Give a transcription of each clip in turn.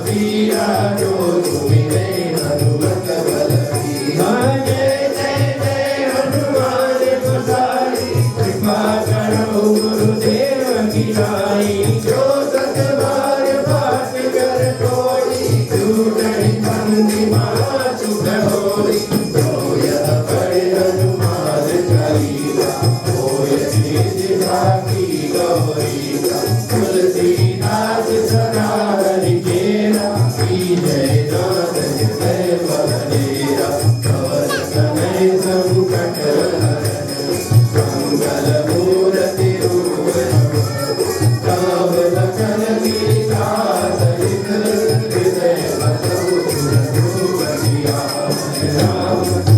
वीरा जो मिले हनुमत बलवीरा। जय जय जय हनुमान गोसाई कृपा करो गुरुदेव की नाई। जो सतबार बात कर तोड़ी टूटई बंदी माँ सुख होई। जो यह पढ़े हनुमान चालीसा होय सिद्धि की गौरीसा। तुलसीदास सदा हरि केरा जय नाथ जय बलदेरा। और समय संकट हरण मंगल मूर्ति रूप राम लखन सीता सहित हृदय बसहु रघुपतिया। रामचंद्र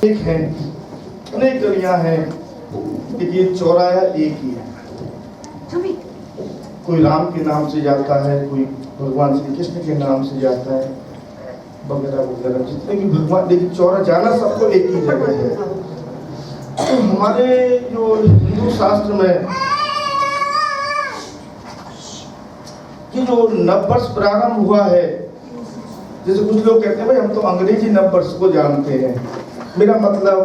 एक है, अनेक गलियां हैं, लेकिन चौराहा एक ही है। कोई राम के नाम से जाता है, कोई भगवान श्री कृष्ण के नाम से जाता है, वगैरह वगैरह जितने भी भगवान, लेकिन चौराहा जाना सबको एक ही जगह है। तो हमारे जो हिंदू शास्त्र में कि जो नववर्ष प्रारंभ हुआ है, जैसे कुछ लोग कहते हैं भाई हम तो अंग्रेजी नववर्ष को जानते हैं, मेरा मतलब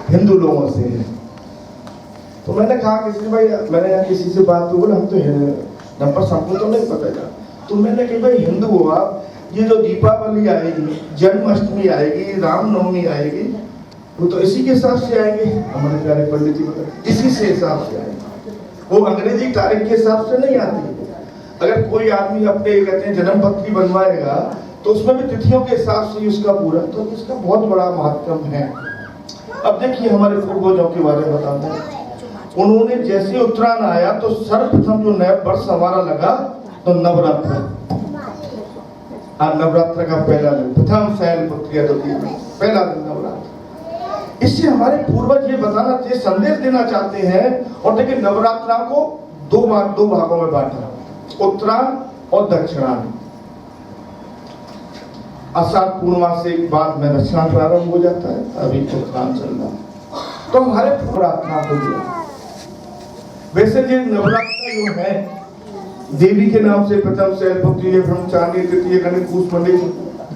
हिंदू लोगों से है। तो मैंने कहा किसी भाई, मैंने यहाँ किसी से बात बोला हम तो नववर्ष हमको तो नहीं पता था। तो मैंने कहा भाई हिंदू हो आप, ये जो दीपावली आएगी, जन्माष्टमी आएगी, रामनवमी आएगी, वो तो इसी के हिसाब से आएंगे। हमारे प्यारे पंडित जी बताए इसी से हिसाब से आएंगे, वो अंग्रेजी तारीख के हिसाब से नहीं आती। अगर कोई आदमी अपने कहते हैं जन्म पत्री बनवाएगा तो उसमें भी तिथियों के हिसाब से उसका पूरा, तो इसका बहुत बड़ा महत्व है। अब देखिए हमारे पूर्वजों के बारे में बताते हैं, उन्होंने जैसे उत्तरायण आया तो सर्वप्रथम जो नया वर्ष हमारा लगा तो नवरात्र, नवरात्र का पहला दिन, प्रथम शैल पुत्री पहला दिन नवरात्र। इससे हमारे पूर्वज ये बताना चाहिए, संदेश देना चाहते हैं। और देखिए नवरात्रा को दो भागों में बांटा, उत्तरायण और दक्षिणायन। आषाढ़ पूर्णिमा से बाद में दक्षिणायन प्रारंभ हो जाता है, अभी उत्तरायण चल रहा है। तो हमारे प्रार्थना को दिया। वैसे ये नवरात्र जो है देवी के नाम से, प्रथम शैलपुत्री, ब्रह्मचारिणी, तृतीय गणित, कूस मंडित,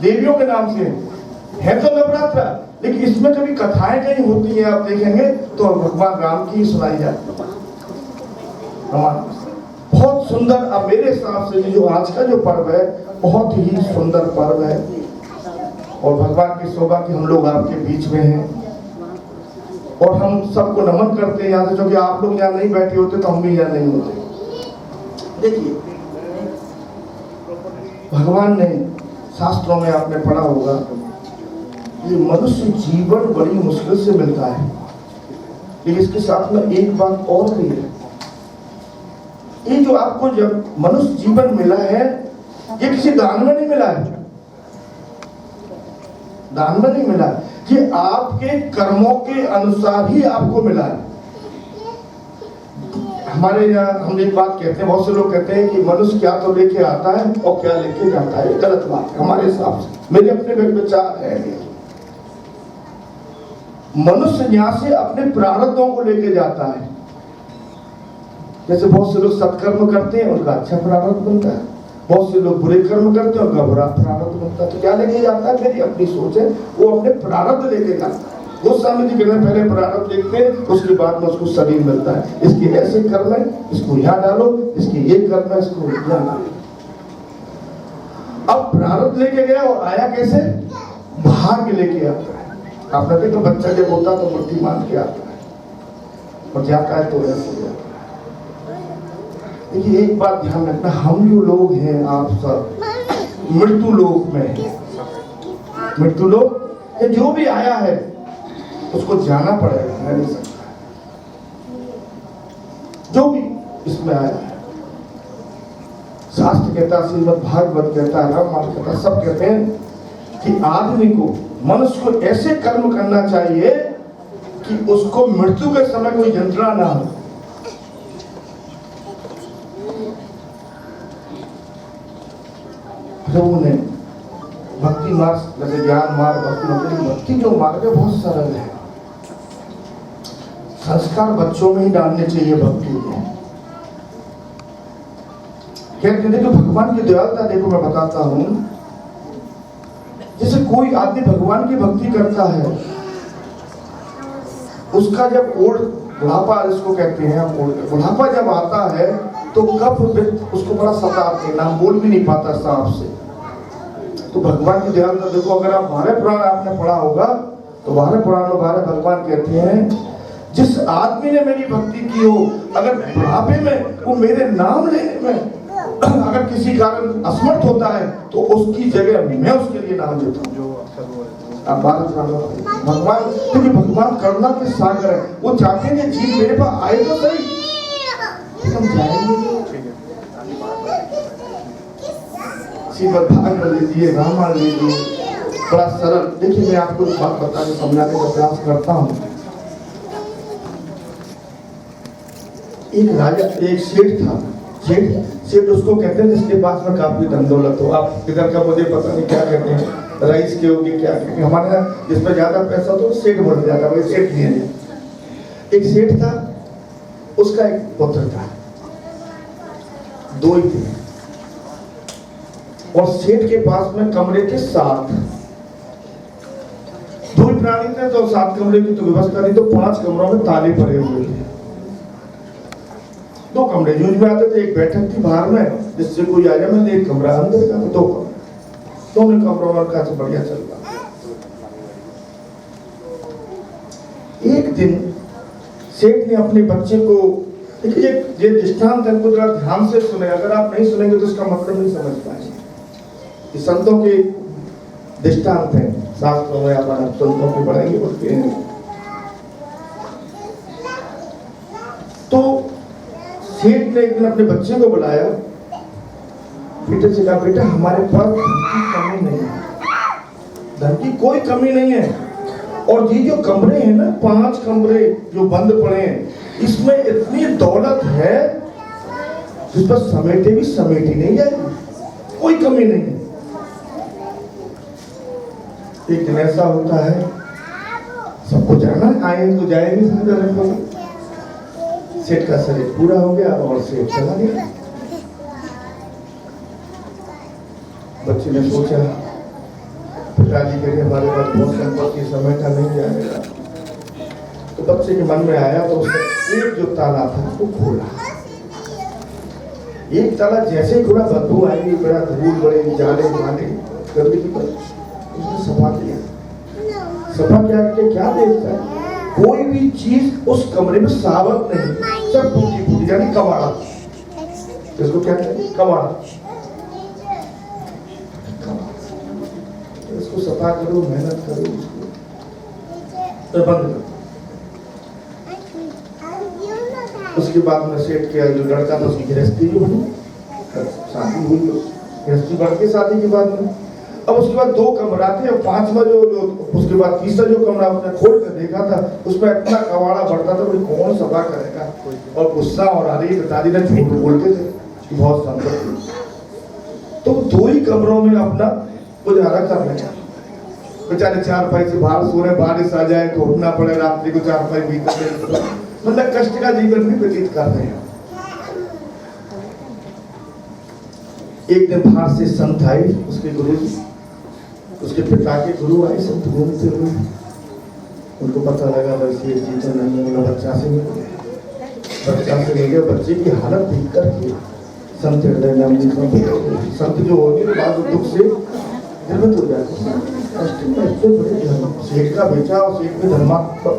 देवियों के नाम से है तो नवरात्र। लेकिन इसमें जो भी कथाएं कहीं होती हैं आप देखेंगे तो भगवान राम की सुनाई जाती है, बहुत सुंदर। अब मेरे हिसाब से जो आज का जो पर्व है बहुत ही सुंदर पर्व है, और भगवान की शोभा कि हम लोग आपके बीच में हैं और हम सबको नमन करते हैं यहाँ से, क्योंकि आप लोग यहाँ नहीं बैठे होते तो हम भी यहाँ नहीं होते। देखिए भगवान ने शास्त्रों में आपने पढ़ा होगा, ये मनुष्य जीवन बड़ी मुश्किल से मिलता है, लेकिन इसके साथ में एक बात और भी है, ये जो आपको जब मनुष्य जीवन मिला है ये किसी दान में नहीं मिला है, दान में नहीं मिला, ये आपके कर्मों के अनुसार ही आपको मिला है। हमारे यहाँ हम एक बात कहते हैं, बहुत से लोग कहते हैं कि मनुष्य क्या तो लेके आता है और क्या लेके जाता है, गलत बात है हमारे हिसाब से, मेरे अपने विचार है। मनुष्य यहाँ से अपने प्रारब्धों को लेके जाता है। जैसे बहुत से लोग सत्कर्म करते हैं उनका अच्छा प्रारब्ध बनता है, बहुत से लोग बुरे कर्म करते हैं उनका बुरा प्रारब्ध बनता है। तो क्या लेके जाता है, मेरी अपनी सोच है, वो अपने प्रारब्ध लेके जाता है। गोस्वामी जी कहते हैं पहले प्रारब्ध देखते हैं, उसके बाद में उसको शरीर मिलता है, इसके ऐसे कर्म है इसको यहाँ डालो, इसके ये कर्म है इसको यहाँ डालो। अब प्रारब्ध लेके गया और आया कैसे, भाग्य लेके आता है। आपने देखा बच्चा जब होता है तो मुट्ठी मान के आता है और जाता है तो ऐसे जाता है। देखिए एक बात ध्यान रखना, हम जो लोग हैं आप सब मृत्यु लोक में हैं, मृत्यु लोक ये जो भी आया है उसको जाना पड़ेगा, नहीं सकता। जो भी इसमें आया है। शास्त्र कहता है, श्रीमद् भागवत कहता है, रामायण कहता है, सब कहते हैं कि आदमी को, मनुष्य को ऐसे कर्म करना चाहिए कि उसको मृत्यु के समय कोई यंत्रणा ना हो। प्रभु ने भक्ति मार्ग, जैसे ज्ञान मार्ग, भक्ति मार्ग, भक्ति जो मार्ग है बहुत सरल है। संस्कार बच्चों में ही डालने चाहिए भक्ति को। कहते देखो भगवान की दयालुता देखो, मैं बताता हूं। जैसे कोई आदमी भगवान की भक्ति करता है, उसका जब ओल्ड बुढ़ापा जिसको कहते हैं, बुढ़ापा जब आता है तो कब उसको बड़ा सताते हैं, ना बोल भी नहीं पाता साफ से। तो भगवान की दयालुता देखो, अगर आप 12 पुराण आपने पढ़ा होगा तो 12 पुराणों 12 भगवान कहते हैं जिस आदमी ने मेरी भक्ति की हो, अगर बुढ़ापे में वो मेरे नाम लेने में अगर किसी कारण असमर्थ होता है तो उसकी जगह मैं उसके लिए नाम देता हूँ। अब भगवान, क्योंकि भगवान करुणा के सागर है, वो चाहते हैं जीव मेरे पास आए तो सही, हम जाएंगे। श्रीमद् भागवत लीजिए, रामायण लीजिए, बड़ा सरल। देखिए मैं आपको एक बात बताने समझाने का प्रयास करता हूँ। एक राजा, एक सेठ था, सेठ उसको कहते हैं जिसके पास में काफी धन दौलत हो। आप इधर का मुझे पता नहीं क्या कहते हैं, रईस के होंगे क्या कहते हैं, हमारे यहाँ जिसमें ज्यादा पैसा तो सेठ बन जाता, वही सेठ नहीं है। एक सेठ था, उसका एक पुत्र था, 2 ही थे, और सेठ के पास में कमरे थे 7। 2 ही प्राणी थे तो 7 कमरे की तो व्यवस्था नहीं, तो 5 कमरों में ताले पड़े हुए थे। 2 कमरे यूज में आते थे, एक बैठक थी बाहर में जिससे कोई आ जाए, मैं एक कमरा अंदर का, 2 कमरे, दोनों कमरों का से बढ़िया चलता। एक दिन सेठ ने अपने बच्चे को, देखिए ये दृष्टांत है, जरा ध्यान से सुने, अगर आप नहीं सुनेंगे तो इसका मतलब नहीं समझ पाएंगे। ये संतों के दृष्टांत हैं, शास्त्रों में अपन संतों के पढ़ेंगे बोलते हैं। तो सेठ ने एक दिन अपने बच्चे को बुलाया, बेटे से कहा, बेटा हमारे पास धन की कमी नहीं है, धन की कोई कमी नहीं है, और ये जो कमरे हैं ना, 5 कमरे जो बंद पड़े हैं, इसमें इतनी दौलत है जिस पर समेटे भी समेटी नहीं जाएगी, कोई कमी नहीं है। एक दिन ऐसा होता है, सबको जाना है, आएंगे तो जाएंगे। सेठ का शरीर पूरा हो गया और सेठ चला गया। बच्चे ने सोचा, पिताजी के लिए हमारे पास बहुत संपत्ति समेटा नहीं जाएगा। तो बच्चे के मन में आया तो उसने एक जो ताला था वो खोला। एक ताला जैसे ही थोड़ा बदबू आएगी, बड़ा धूल, बड़े जाले वाले गंदगी की, उसने सफा किया। सफा क्या क्या देखता है, कोई भी चीज उस कमरे में सावत नहीं, सब टूटी फूटी, यानी कबाड़ा। इसको क्या कहते हैं, कबाड़ा। इसको सफा करो, मेहनत करो, इसको बंद करो। उसके बाद में सेठ के जो लड़का था उसकी गृहस्थी जो बनी, शादी हुई, गृहस्थी बढ़ के शादी के बाद में अब उसके बाद 2 कमरा थे, और 5वां जो उसके बाद तीसरा जो कमरा उसने खोल कर देखा था, उसमें इतना कवाड़ा बढ़ता था, कौन सफा करेगा। और गुस्सा और आदि पिताजी ने झूठ बोलते थे कि बहुत संपत्ति, तो 2 ही कमरों में अपना गुजारा कर लेगा। बेचारे 4 पैसे बाहर सो रहे, बारिश आ जाए तो उठना पड़े, रात्रि को 4 पैसे भीतर, मतलब कष्ट का जीवन भी व्यतीत कर रहे हैं। एक दिन बाहर से संत आए, उसके गुरु जी, उसके पिता के गुरु आए, संत घूमते हुए, उनको पता लगा वैसे जी तो नहीं होगा, बच्चा से मिल गया। बच्चे की हालत देख कर संत हृदय नाम जी संत जो होंगे बाद दुख से निर्मित हो जाते, कष्ट में इतने बड़े सेठ का बेचा और सेठ में धर्मात्मा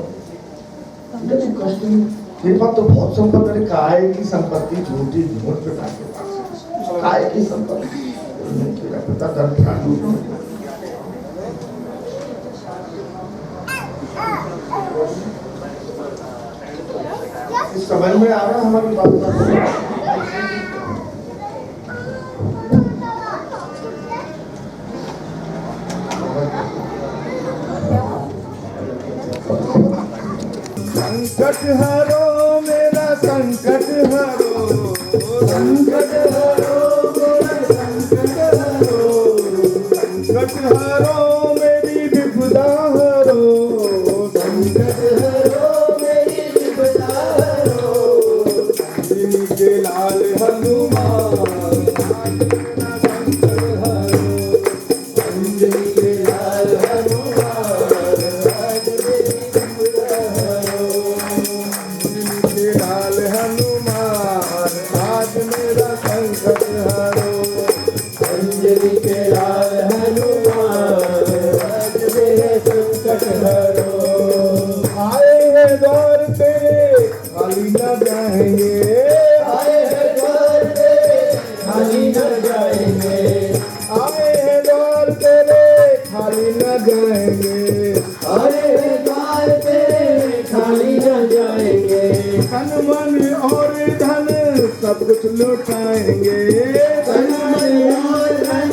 कष्ट में, मेरे पास तो बहुत संपत्ति, मैंने काय की संपत्ति, झूठी झूठ पिता के पास, काय की संपत्ति, पिता धर्म इस समझ में आ रहा है हमारी बात का? संकट हरो मेरा संकट हरो, संकट हरो मेरा संकट हरो, संकट हरो मेरी विपदा हरो, संकट हरो मेरी विपदा हरो, अंजनी के लाल हनुमान संकट हरो, अंजनी के लाल हनुमान आज मेरी विपदा हरो, अंजनी के लाल हनुमान आज मेरा संकट हरो, अंजनी के लाल हनुमान आज मेरे संकट हरो। आए हैं द्वार पे खाली न जाएंगे, आए हैं द्वार पे खाली न जाएंगे, आए हैं द्वार पे खाली न जाएंगे, आए हैं द्वार पे खाली न जाएंगे, तन मन और धन सब कुछ लुटाएंगे, तन मन और धन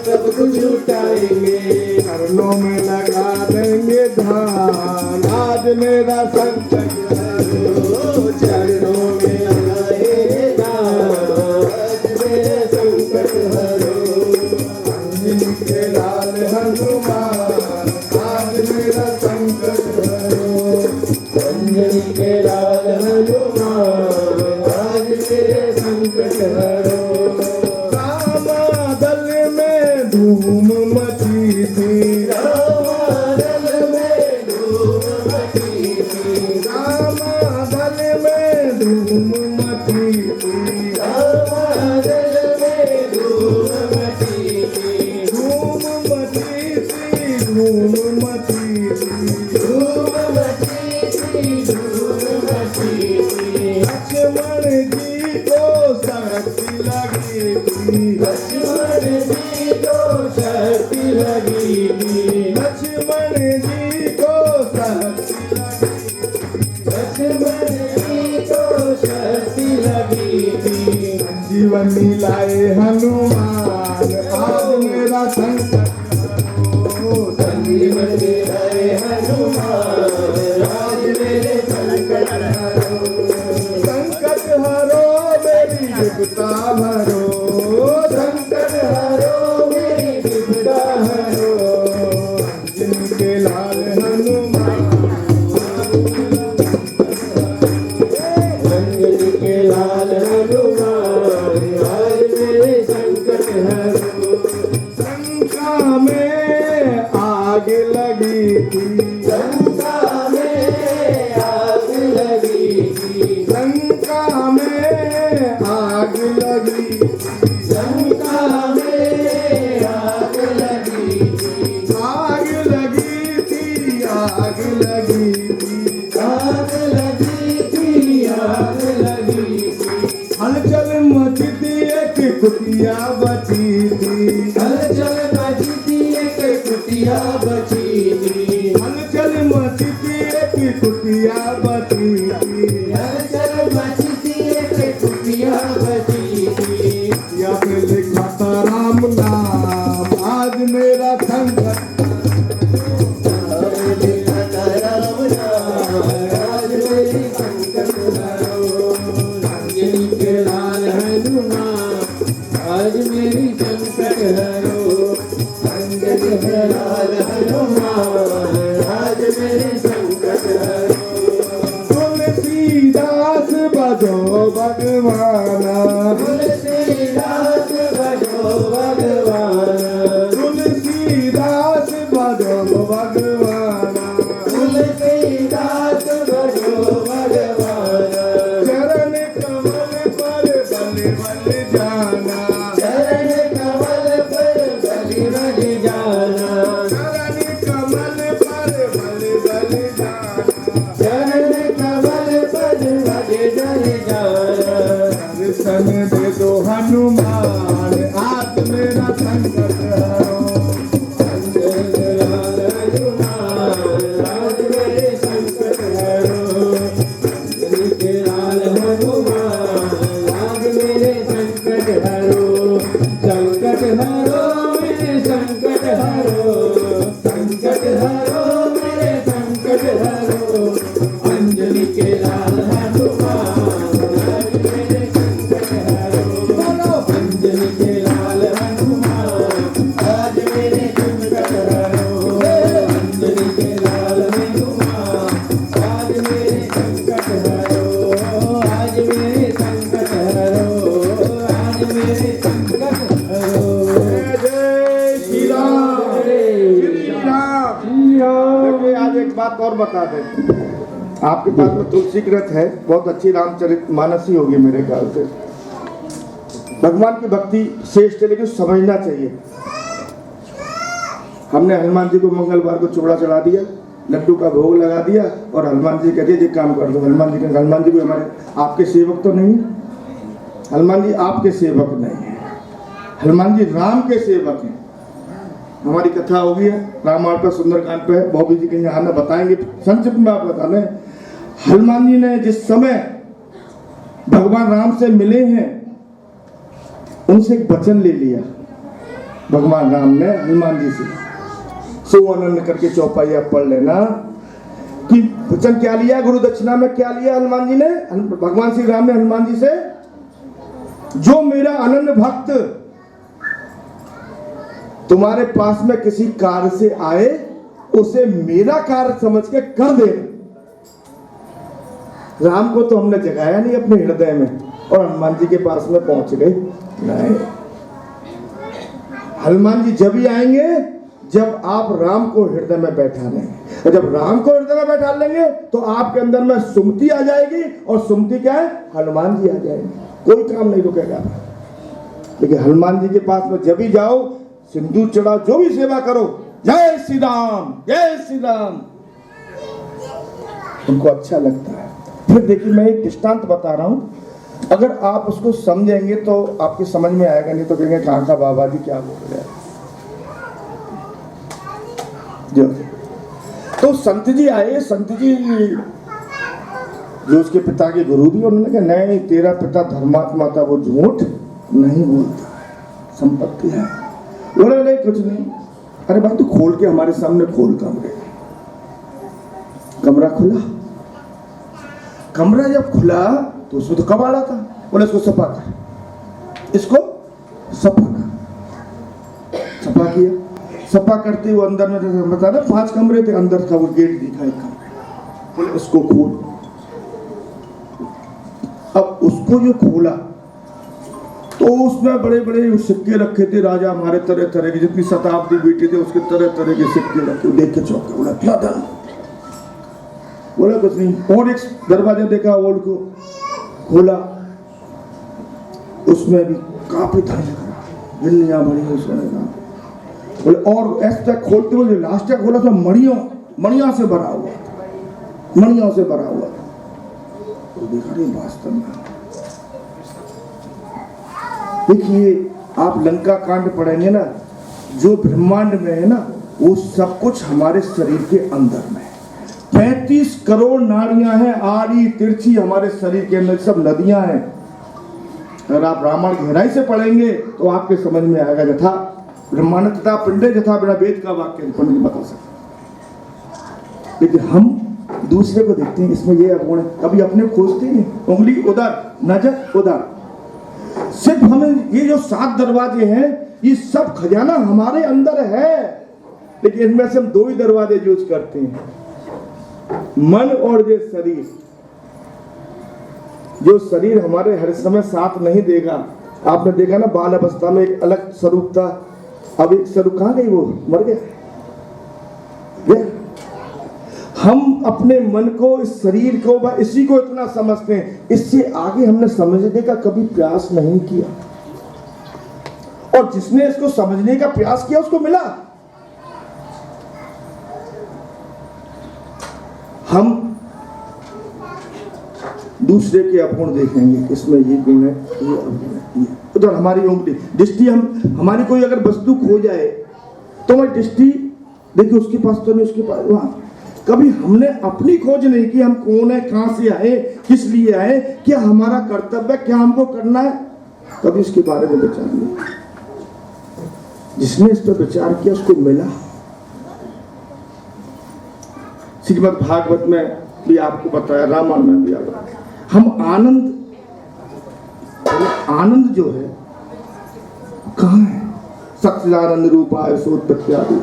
सब कुछ लुटाएंगे, चरणों में लगा देंगे ध्यान आज मेरा संकट हरो, चरणों में लगाए ध्यान आज मेरा संकट हरो, अंजनी के लाल हनुमान आज मेरा संकट हरो, अंजनी के लाल हनुमान आज मेरे संकट हरो। रामादल में धूम मची थी, रामादल में धूम मची थी, रामादल में धूम मची थी, रामादल में धूम मची थी, धूम मची थी, धूम मची थी, धूम मची थी, धूम मची थी, लक्ष्मण जी को शक्ति लगी थी, लक्ष्मण जी को शक्ति लगी थी, लक्ष्मण जी को शक्ति लगी, लक्ष्मण जी को शक्ति लगी थी, जीवनी लाए हनुमान आज मेरा संकट हरो, संजीवनी लाए हनुमान आज मेरे संकट हरो, संकट हरो मेरी विपदा हरो, संकट हरो मेरी विपदा हरो, अंजनी के लाल हनुमान अंजनी के लाल हनुमान आज मेरे संकट हरो। शंका में आग लगी थी, शंका में आग लगी थी, शंका में आग लगी थी, शंका में आग लगी थी, आग लगी थी, आग लगी थी, आग लगी थी, आग लगी थी, हलचल मचती एक कुटिया बची थी, हलचल मचती एक कुटिया बची थी, हलचल मचती एक कुटिया बची थी, हलचल मचती एक कुटिया बची थी, या पे लिखा था राम नाम आज मेरा संकट आज मेरी संकट हरो, अंजनी के लाल हनुमान आज मेरी संकट हरो, अंजनी के लाल हनुमान आज मेरी संकट हरो। तुलसीदास बजो भगवाना, तुलसीदास बजो भगवाना, तुलसीदास बजो भगवाना, तुलसीदास बजो भगवाना, चरण कमल पर बल बल जाना, चरण कमल पर बल बल जाना, चरण कमल पर बल बल जाना, चरण कमल पर बल बल जाना, दर्शन दे दो हनुमान आज मेरा संकट हरो, अंजनी के लाल हनुमान आज मेरे संकट हरो, अंजनी के लाल बता दें, आपके पास में तुलसी ग्रंथ है, बहुत अच्छी रामचरितमानस ही होगी मेरे ख्याल से। भगवान की भक्ति श्रेष्ठ है, लेकिन समझना चाहिए। हमने हनुमान जी को मंगलवार को चूड़ा चढ़ा दिया, लड्डू का भोग लगा दिया और हनुमान जी कहते ये काम कर दो। हनुमान जी को हमारे आपके सेवक तो नहीं, हनुमान जी आपके सेवक नहीं है, हनुमान जी राम के सेवक हैं। हमारी कथा होगी है रामायण पर, सुंदरकांड पे, बॉबी जी कहीं आना बताएंगे, संक्षिप्त में आप बता दें। हनुमान जी ने जिस समय भगवान राम से मिले हैं, उनसे एक वचन ले लिया भगवान राम ने हनुमान जी से, सुवर्ण करके चौपाइया पढ़ लेना कि वचन क्या लिया, गुरु दक्षिणा में क्या लिया हनुमान जी ने, भगवान श्री राम ने हनुमान जी से, जो मेरा अनन्य भक्त तुम्हारे पास में किसी कार्य से आए, उसे मेरा कार्य समझ के कर देना। राम को तो हमने जगाया नहीं अपने हृदय में, और हनुमान जी के पास में पहुंच गए नहीं। हनुमान जी जब ही आएंगे जब आप राम को हृदय में बैठा लेंगे, और जब राम को हृदय में बैठा लेंगे तो आपके अंदर में सुमति आ जाएगी, और सुमति क्या है, हनुमान जी आ जाएंगे, कोई काम नहीं रुकेगा। लेकिन हनुमान जी के पास में जब ही जाओ, सिंदूर चढ़ाओ, जो भी सेवा करो, जय श्री राम जय श्री राम, उनको अच्छा लगता है। फिर देखिए मैं एक दृष्टांत बता रहा हूं, अगर आप उसको समझेंगे तो आपकी समझ में आएगा, नहीं तो कहेंगे कहाँ का बाबा जी क्या बोल रहे हैं। जो तो संत जी आए, संत जी जो उसके पिता के गुरु भी, उन्होंने कहा नहीं तेरा पिता धर्मात्मा था, वो झूठ नहीं बोलता, संपत्ति है। बोले नहीं कुछ नहीं। अरे भाई तू खोल के हमारे सामने खोल कमरे। कमरा खुला, कमरा जब खुला तो उसमें तो कबाड़ा था। बोले इसको सफा कर, इसको सफा कर। सफा किया, सफा करते हुए अंदर में बता ना 5 कमरे थे, अंदर का वो गेट दिखा एक कमरे। बोले उसको खोल। अब उसको जो खोला तो उसमें बड़े बड़े सिक्के रखे थे, राजा हमारे तरह तरह के, जितनी शताब्दी बीती थे उसके तरह तरह के सिक्के रखे। देख के चौंके, बोला क्या था? बोला कुछ नहीं। और एक दरवाजा देखा, और को खोला, उसमें भी काफी धन लगा, गिल्लियां भरी उसमें। बोले और ऐसा खोलते हुए लास्ट तक खोला तो मणियों से भरा हुआ, मणियों से भरा हुआ। तो देखा रे वास्तव में, देखिए आप लंका कांड पढ़ेंगे ना, जो ब्रह्मांड में है ना, वो सब कुछ हमारे शरीर के अंदर में है। 35 करोड़ नाड़ियां हैं, आड़ी तिरछी हमारे शरीर के अंदर, सब नदियां हैं। अगर आप रामायण गहराई से पढ़ेंगे तो आपके समझ में आएगा। यथा ब्रह्मांड तथा पिंडे यथा बिना वेद का वाक्य पंडित बता सकते। लेकिन हम दूसरे को देखते हैं, इसमें ये अगुण है, कभी अपने खोजते नहीं, उंगली उधर, नजर उधर। सिर्फ हमें ये जो 7 दरवाजे हैं, ये सब खजाना हमारे अंदर है, लेकिन इनमें से हम 2 ही दरवाजे यूज करते हैं, मन और ये शरीर। जो शरीर हमारे हर समय साथ नहीं देगा। आपने देखा ना, बाल अवस्था में एक अलग स्वरूप था, अब एक स्वरूप कहाँ गई, वो मर गया। हम अपने मन को, इस शरीर को, इसी को इतना समझते हैं, इससे आगे हमने समझने का कभी प्रयास नहीं किया, और जिसने इसको समझने का प्रयास किया उसको मिला। हम दूसरे के अवगुण देखेंगे, इसमें ये गुण है, ये अवगुण है, उधर हमारी उंगली दृष्टि, हमारी कोई अगर वस्तु खो जाए तो मैं दृष्टि देखिए उसके पास तो नहीं, उसके पास वहां। कभी हमने अपनी खोज नहीं की, हम कौन है, कहां से आए, किस लिए आए, क्या हमारा कर्तव्य, क्या हमको करना है, कभी इसके बारे में विचार नहीं। जिसने इस पर विचार किया उसको मिला। श्रीमद् भागवत में भी आपको बताया, रामायण में भी आया। हम आनंद जो है कहाँ है? सच्चिदानंद रूपाय सोत्पत्त्यादि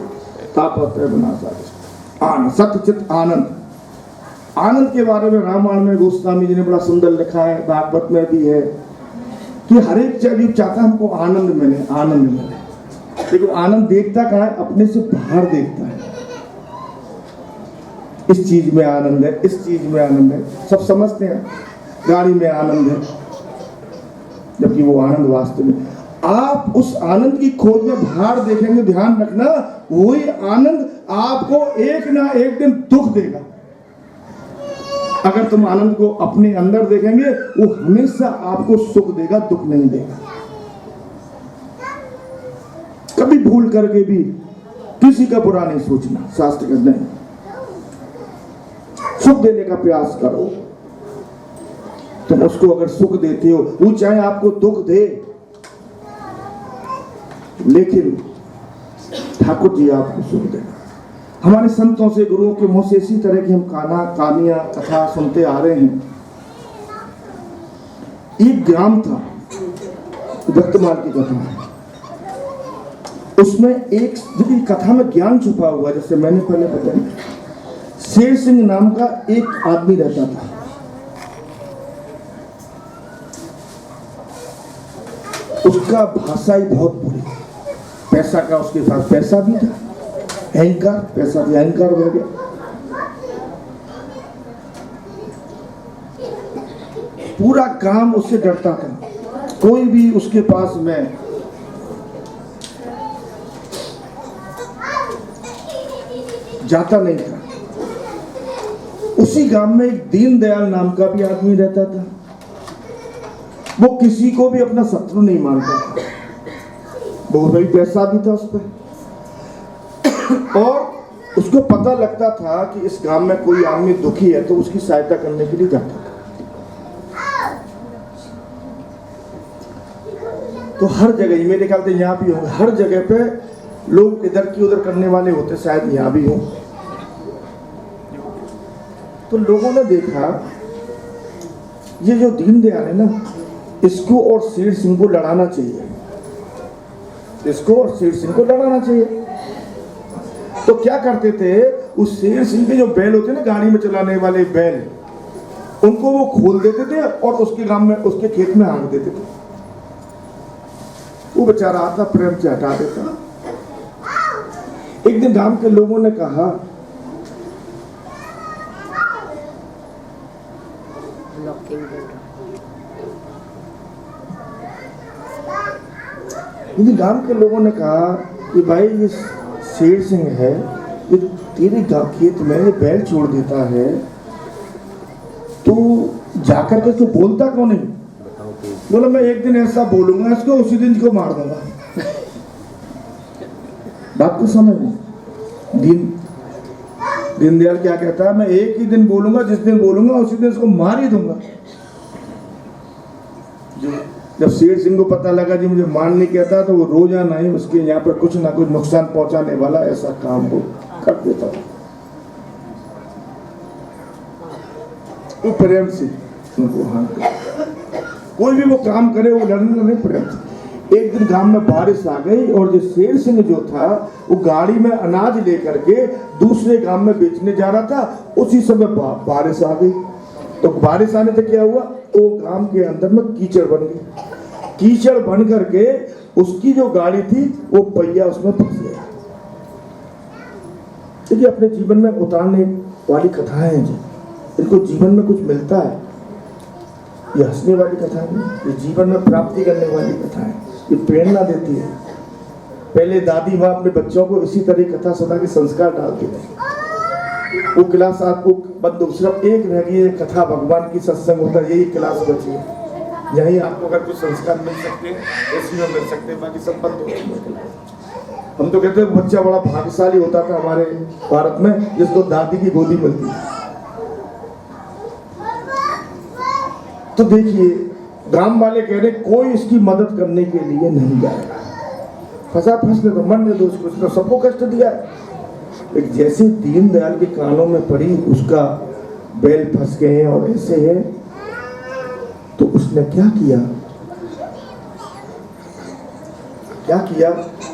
तापत्रय विनाशाय आनंद, सत्यचित आनंद। आनंद के बारे में रामायण में गोस्वामी जी ने बड़ा सुंदर लिखा है, भागवत में भी है कि हर एक जीव चाहता है हमको आनंद मिले, आनंद मिले, लेकिन आनंद देखता कहाँ है? अपने से बाहर देखता है। इस चीज में आनंद है, इस चीज में आनंद है, सब समझते हैं गाड़ी में आनंद है, जबकि वो आनंद वास्तव में आप उस आनंद की खोज में बाहर देखेंगे, ध्यान रखना वही आनंद आपको एक ना एक दिन दुख देगा। अगर तुम आनंद को अपने अंदर देखेंगे वो हमेशा आपको सुख देगा, दुख नहीं देगा। कभी भूल करके भी किसी का बुरा नहीं सोचना, शास्त्र कहते हैं सुख देने का प्रयास करो। तुम उसको अगर सुख देते हो, वो चाहे आपको दुख दे, लेकिन ठाकुर जी आपको सुख देना। हमारे संतों से, गुरुओं के मुंह से इसी तरह की हम कहानियां कथा सुनते आ रहे हैं। एक ग्राम था, वर्तमान की कथा है, उसमें एक कथा में ज्ञान छुपा हुआ। जैसे मैंने पहले बताया, शेर सिंह नाम का एक आदमी रहता था। उसका भाषा ही बहुत बुरी, पैसा का उसके पास पैसा भी था, अहंकार, पैसा भी अहंकार हो गया। पूरा काम उससे डरता था, कोई भी उसके पास में जाता नहीं था। उसी गांव में एक दीनदयाल नाम का भी आदमी रहता था। वो किसी को भी अपना शत्रु नहीं मानता था, बहुत बड़ी पैसा भी था उस पर, और उसको पता लगता था कि इस गांव में कोई आदमी दुखी है तो उसकी सहायता करने के लिए जाता था। तो हर जगह, मेरे ख्याल से यहाँ भी होंगे, हर जगह पे लोग इधर की उधर करने वाले होते, शायद यहाँ भी हो। तो लोगों ने देखा ये जो दीनदयाल है ना, इसको और शेर सिंह को लड़ाना चाहिए, इसको और शेर सिंह को लड़ाना चाहिए। तो क्या करते थे, उस शेर सिंह के जो बैल होते ना, गाड़ी में चलाने वाले बैल, उनको वो खोल देते थे और उसके गांव में, उसके खेत में हाँक देते थे। वो बेचारा आता, प्रेम से हटा देता। एक दिन गांव के लोगों ने कहा, गांव के लोगों ने कहा कि भाई ये शेर सिंह है, ये तेरे खेत में ये बैल छोड़ देता है, तो जाकर के उसको बोलता क्यों नहीं? बोला मैं एक दिन ऐसा बोलूंगा इसको, उसी दिन इसको मार दूंगा। बात को समझ नहीं। दीनदयाल क्या कहता है, मैं एक ही दिन बोलूंगा, जिस दिन बोलूंगा उसी दिन इसको मार ही दूंगा। जब शेर सिंह को पता लगा जी मुझे मार नहीं कहता, तो वो रोजाना ही उसके यहाँ पर कुछ ना कुछ नुकसान पहुंचाने वाला ऐसा काम वो कर देता था। वो प्रेम से उनको कोई भी वो काम करे, वो लड़ने नहीं, प्रेम से। एक दिन गांव में बारिश आ गई और जो शेर सिंह जो था वो गाड़ी में अनाज लेकर के दूसरे गांव में बेचने जा रहा था। उसी समय बारिश आ गई। तो बारिश आने से क्या हुआ, वो गांव के अंदर में कीचड़ बन गई। कीचड़ बन करके उसकी जो गाड़ी थी वो पहिया उसमें फंस गया। देखिए अपने जीवन में उतारने वाली कथाएं हैं जी, इनको जीवन में कुछ मिलता है। ये हंसने वाली कथा है, ये जीवन में प्राप्ति करने वाली कथा है, ये प्रेरणा देती है। पहले दादी माँ अपने बच्चों को इसी तरह कथा सुना के संस्कार डालती थी। वो क्लास आपको बंद, सिर्फ एक रह गई कथा, भगवान की सत्संग होता है, यही क्लास बची है। यही आपको अगर कुछ संस्कार मिल सकते हैं, इसी में मिल सकते हैं, बाकी सब बंद हो गए। हम तो कहते हैं बच्चा बड़ा भाग्यशाली होता था हमारे भारत में जिसको दादी की गोदी मिलती है। तो देखिए गांव वाले कह रहे कोई इसकी मदद करने के लिए नहीं जाएगा, फंसने तो मन में दोष, कुछ तो सबको कष्ट दिया है। जैसे दीनदयाल के कानों में पड़ी उसका बैल फंस गए हैं और ऐसे है, तो उसने क्या किया,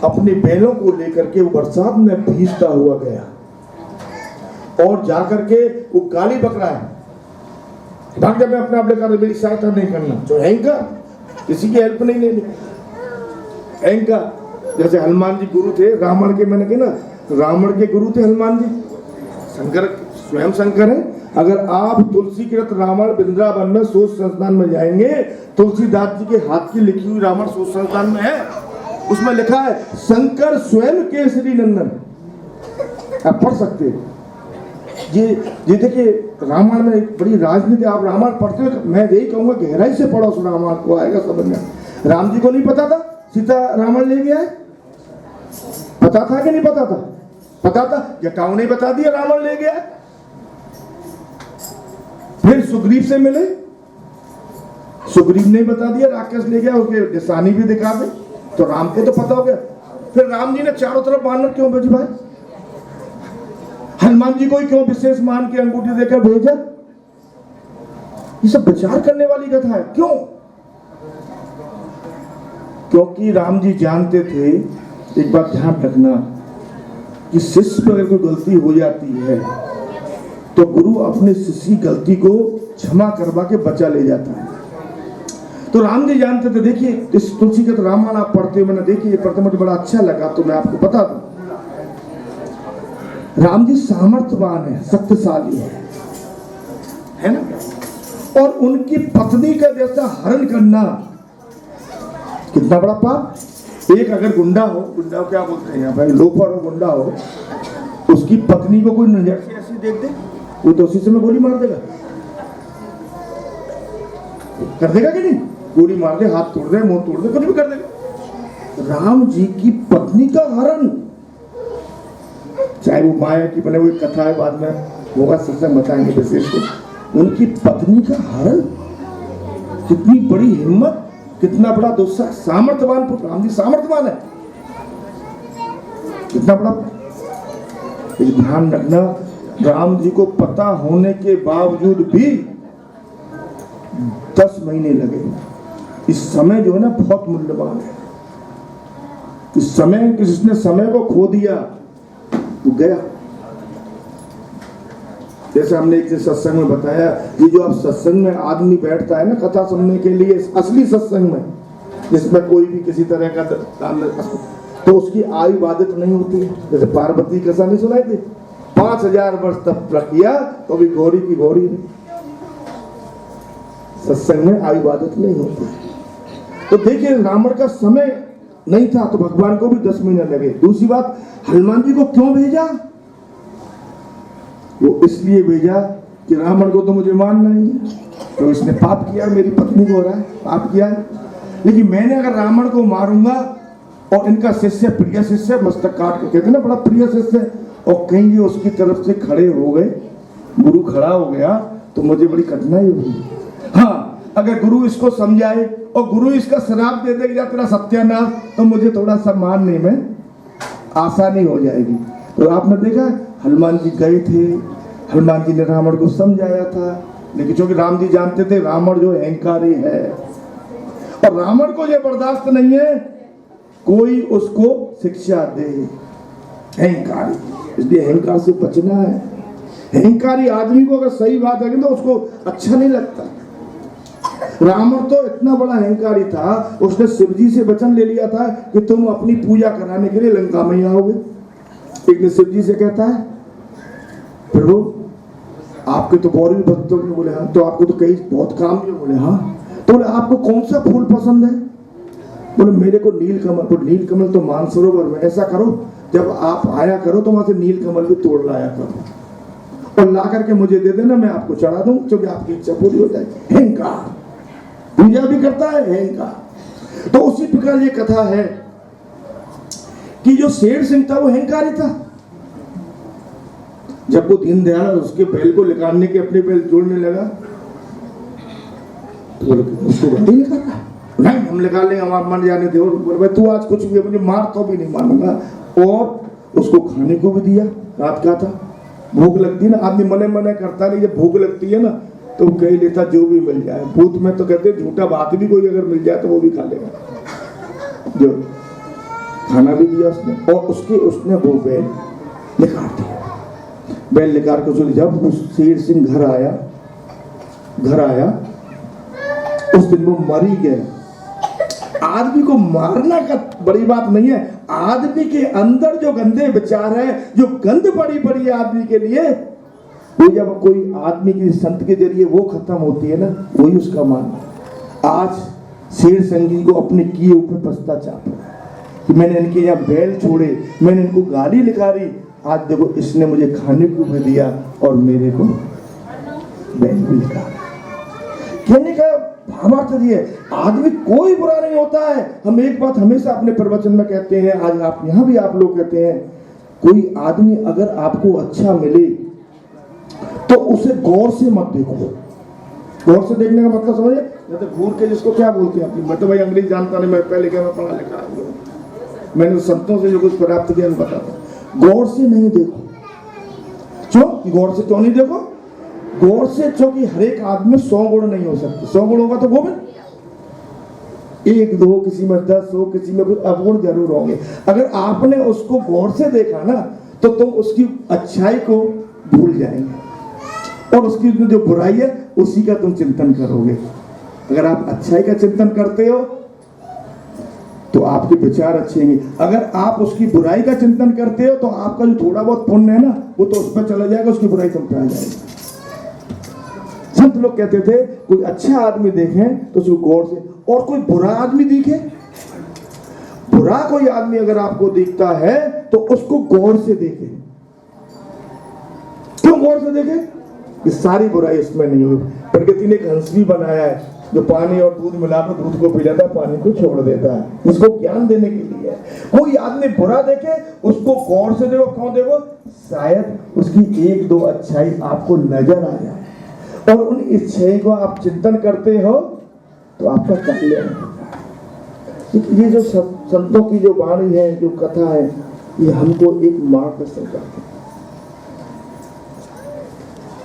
अपने बैलों को लेकर के वो बरसात में भीगता हुआ गया और जाकर के वो गाली बक रहा है, भाग जा, मैं अपने आप लेकर, मेरी सहायता नहीं करना। जो अहंकार, किसी की हेल्प नहीं लेनी, अहंकार। जैसे हनुमान जी गुरु थे रावण के, मैंने कहा ना, रावण के गुरु थे हनुमान जी, शंकर स्वयं शंकर है। अगर आप तुलसी कृत रामायण वृंदावन में शोध संस्थान में जाएंगे, तुलसीदास जी के हाथ की लिखी हुई रामायण शोध संस्थान में है, उसमें लिखा है शंकर स्वयं केसरी नंदन। आप पढ़ सकते हैं। ये देखिए रामायण में एक बड़ी राजनीति। आप रामायण पढ़ते हो, मैं यही कहूंगा गहराई से पढ़ो उस रामायण को, आएगा समझ में। राम जी को नहीं पता था सीता रावण ले गया है? पता था कि नहीं पता था? पता था। जटाऊ ने बता दिया रावण ले गया। फिर सुग्रीव से मिले, सुग्रीव ने बता दिया राक्षस ले गया, उसके निशानी भी दिखा दे, तो राम को तो पता हो गया। फिर राम जी ने चारों तरफ वानर क्यों भिजवाए? हनुमान जी को ही क्यों विशेष मान के अंगूठी देकर भेजा? ये सब विचार करने वाली कथा है। क्यों? क्योंकि राम जी जानते थे, एक बात ध्यान रखना, कि शिष्य पर अगर कोई गलती हो जाती है तो गुरु अपने शिष्य की गलती को क्षमा करवा के बचा ले जाता है। तो राम जी जानते थे। देखिए इस तुलसी का तो रामायण आप पढ़ते हो, मैंने देखिए प्रथम मुझे बड़ा अच्छा लगा, तो मैं आपको बता दूं। राम जी सामर्थ्यवान है, शक्तिशाली है ना? और उनकी पत्नी का जैसा हरण करना कितना बड़ा पाप। एक अगर गुंडा हो, गुंडा क्या बोलते हैं यहाँ भाई, लोफर हो, गुंडा हो, उसकी पत्नी को कोई नजर से ऐसी देख दे, वो तो उसी समय गोली मार देगा। कर देगा कि नहीं? गोली मार दे, हाथ तोड़ दे, मुंह तोड़ दे, कुछ भी कर देगा। राम जी की पत्नी का हरण, चाहे वो माया की बने हुई कथा है, बाद में होगा सत्संग बताएंगे विशेष को। उनकी पत्नी का हरण, कितनी बड़ी हिम्मत, कितना बड़ा दुस्साहस। सामर्थ्यवान पुत्र, राम जी सामर्थ्यवान है, कितना बड़ा। ध्यान रखना, राम जी को पता होने के बावजूद भी 10 महीने लगे। इस समय जो है ना बहुत मूल्यवान है। इस समय, किसने समय को खो दिया तो गया। जैसे हमने एक सत्संग में बताया, ये जो आप सत्संग में आदमी बैठता है ना कथा सुनने के लिए, असली सत्संग में, जिसमें कोई भी किसी तरह का तो उसकी आयु बाधित नहीं होती है। जैसे पार्वती कथा नहीं सुनाई थी, 5000 वर्ष तक किया तो भी गौरी की गौरी नहीं। सत्संग में आयु बाधित नहीं होती। तो देखिए रावण का समय नहीं था तो भगवान को भी 10 महीने लगे। दूसरी बात, हनुमान जी को क्यों भेजा? वो इसलिए भेजा कि रावण को तो मुझे मारना ही है, तो इसने पाप किया, मेरी पत्नी को हो रहा है पाप किया है। लेकिन मैंने अगर रावण को मारूंगा और इनका शिष्य, प्रिय शिष्य, मस्तक काट के कहते ना बड़ा प्रिय शिष्य, और कहीं ये उसकी तरफ से खड़े हो गए, गुरु खड़ा हो गया, तो मुझे बड़ी कठिनाई होगी। हाँ, अगर गुरु इसको समझाए और गुरु इसका श्राप दे देगा तेरा सत्यानाश, तो मुझे थोड़ा सा मानने में आसानी हो जाएगी। तो आपने देखा हनुमान जी गए थे, हनुमान जी ने रावण को समझाया था, लेकिन क्योंकि राम जी जानते थे रावण जो अहंकारी है और रावण को ये बर्दाश्त नहीं है कोई उसको शिक्षा दे, अहंकारी, इसलिए अहंकार से बचना है। अहंकारी आदमी को अगर सही बात है तो उसको अच्छा नहीं लगता। रावण तो इतना बड़ा अहंकारी था, उसने शिव जी से वचन ले लिया था कि तुम अपनी पूजा कराने के लिए लंका में आओगे। एक ने शिव जी से कहता है, प्रभु आपके तो गौरी भक्तों ने, बोले हाँ, तो आपको तो कई बहुत काम दिए, बोले हाँ, तो बोले आपको कौन सा फूल पसंद है? बोले मेरे को नीलकमल। तो नीलकमल तो मानसरोवर में, ऐसा करो जब आप आया करो तो वहां से नीलकमल भी तोड़ लाया करो और ला करके मुझे दे देना, मैं आपको चढ़ा दूं, क्योंकि आपकी इच्छा पूरी हो जाएगी। अहंकार, पूजा भी करता है अहंकार। तो उसी प्रकार ये कथा है कि जो शेर सिंह था वो अहंकारी था। जब वो दीनदयाल उसके बैल को निकालने के अपने बैल जोड़ने लगा तो बोले उसको गाड़ी निकाल रहा है, नहीं हम निकाल लेंगे, हम आप मान जाने दे। बोले भाई तू आज कुछ भी, मुझे मार तो भी नहीं मानूंगा। और उसको खाने को भी दिया, रात का था, भूख लगती है ना, आदमी मने मने करता नहीं, जब भूख लगती है ना तो कह लेता जो भी मिल जाए। भूत में तो कहते झूठा बात भी कोई अगर मिल जाए तो वो भी खा लेगा। जो खाना भी दिया उसने, और उसने वो बैल निकाल दिया। बैल निकाल के चली, जब उस शेर सिंह घर आया उस दिन वो मर ही गया। आदमी को मारना का बड़ी बात नहीं है, आदमी के अंदर जो गंदे विचार है, जो गंद बड़ी बड़ी है आदमी के लिए, वो जब कोई आदमी की संत के जरिए वो खत्म होती है ना, वही उसका मानना। आज शेर संगी को अपने किए ऊपर पछतावा है कि मैंने इनके यहाँ बैल छोड़े, मैंने इनको गाली निकाली, आज देखो इसने मुझे खाने को भी दिया और मेरे को बैल भी निकाला। कहने का भावार्थ ये है, आदमी कोई बुरा नहीं होता है। हम एक बात हमेशा अपने प्रवचन में कहते हैं, आज आप यहाँ भी आप लोग कहते हैं, कोई आदमी अगर आपको अच्छा मिले तो उसे गौर से मत देखो। गौर से देखने का मतलब समझे, नहीं तो घूर के जिसको क्या बोलते हैं, मैं तो भाई अंग्रेजी जानता नहीं, मैं पहले क्या मैं पढ़ा लिखा हूं, मैंने संतों से जो कुछ प्राप्त किया मैं बताता। गौर से नहीं देखो। क्यों गौर से क्यों नहीं देखो? गौर से क्योंकि हर एक आदमी में 100 गुण नहीं हो सकते। 100 गुण होगा तो गोविंद 1 2, किसी में 10 हो, किसी में कुछ अवगुण जरूर होंगे। अगर आपने उसको गौर से देखा ना तो तुम उसकी अच्छाई को भूल जाएंगे और उसकी जो बुराई है उसी का तुम चिंतन करोगे। अगर आप अच्छाई का चिंतन करते हो तो आपके विचार अच्छे होंगे। अगर आप उसकी बुराई का चिंतन करते हो तो आपका जो थोड़ा बहुत पुण्य है ना वो तो उस पर चला जाएगा, उसकी बुराई तुम पे आ जाएगी। संत लोग कहते थे कोई अच्छा आदमी देखें तो उसको गौर से, और कोई बुरा आदमी दिखे, बुरा कोई आदमी अगर आपको दिखता है तो उसको गौर से देखे। क्यों गौर से देखे? कि सारी बुराई इसमें नहीं हुई। प्रकृति ने एक हंस भी बनाया है जो पानी और दूध मिलाकर दूध को पी लेता है, पानी को छोड़ देता है, इसको ज्ञान देने के लिए। कोई आदमी बुरा देखे उसको गौर से देखो। क्यों देखो? शायद उसकी 1 2 अच्छाई आपको नजर आ जाए और उन इच्छाई को आप चिंतन करते हो तो आपका कल्याण होता है। ये जो संतों की जो वाणी है, जो कथा है, ये हमको एक मार्गदर्शन करती है।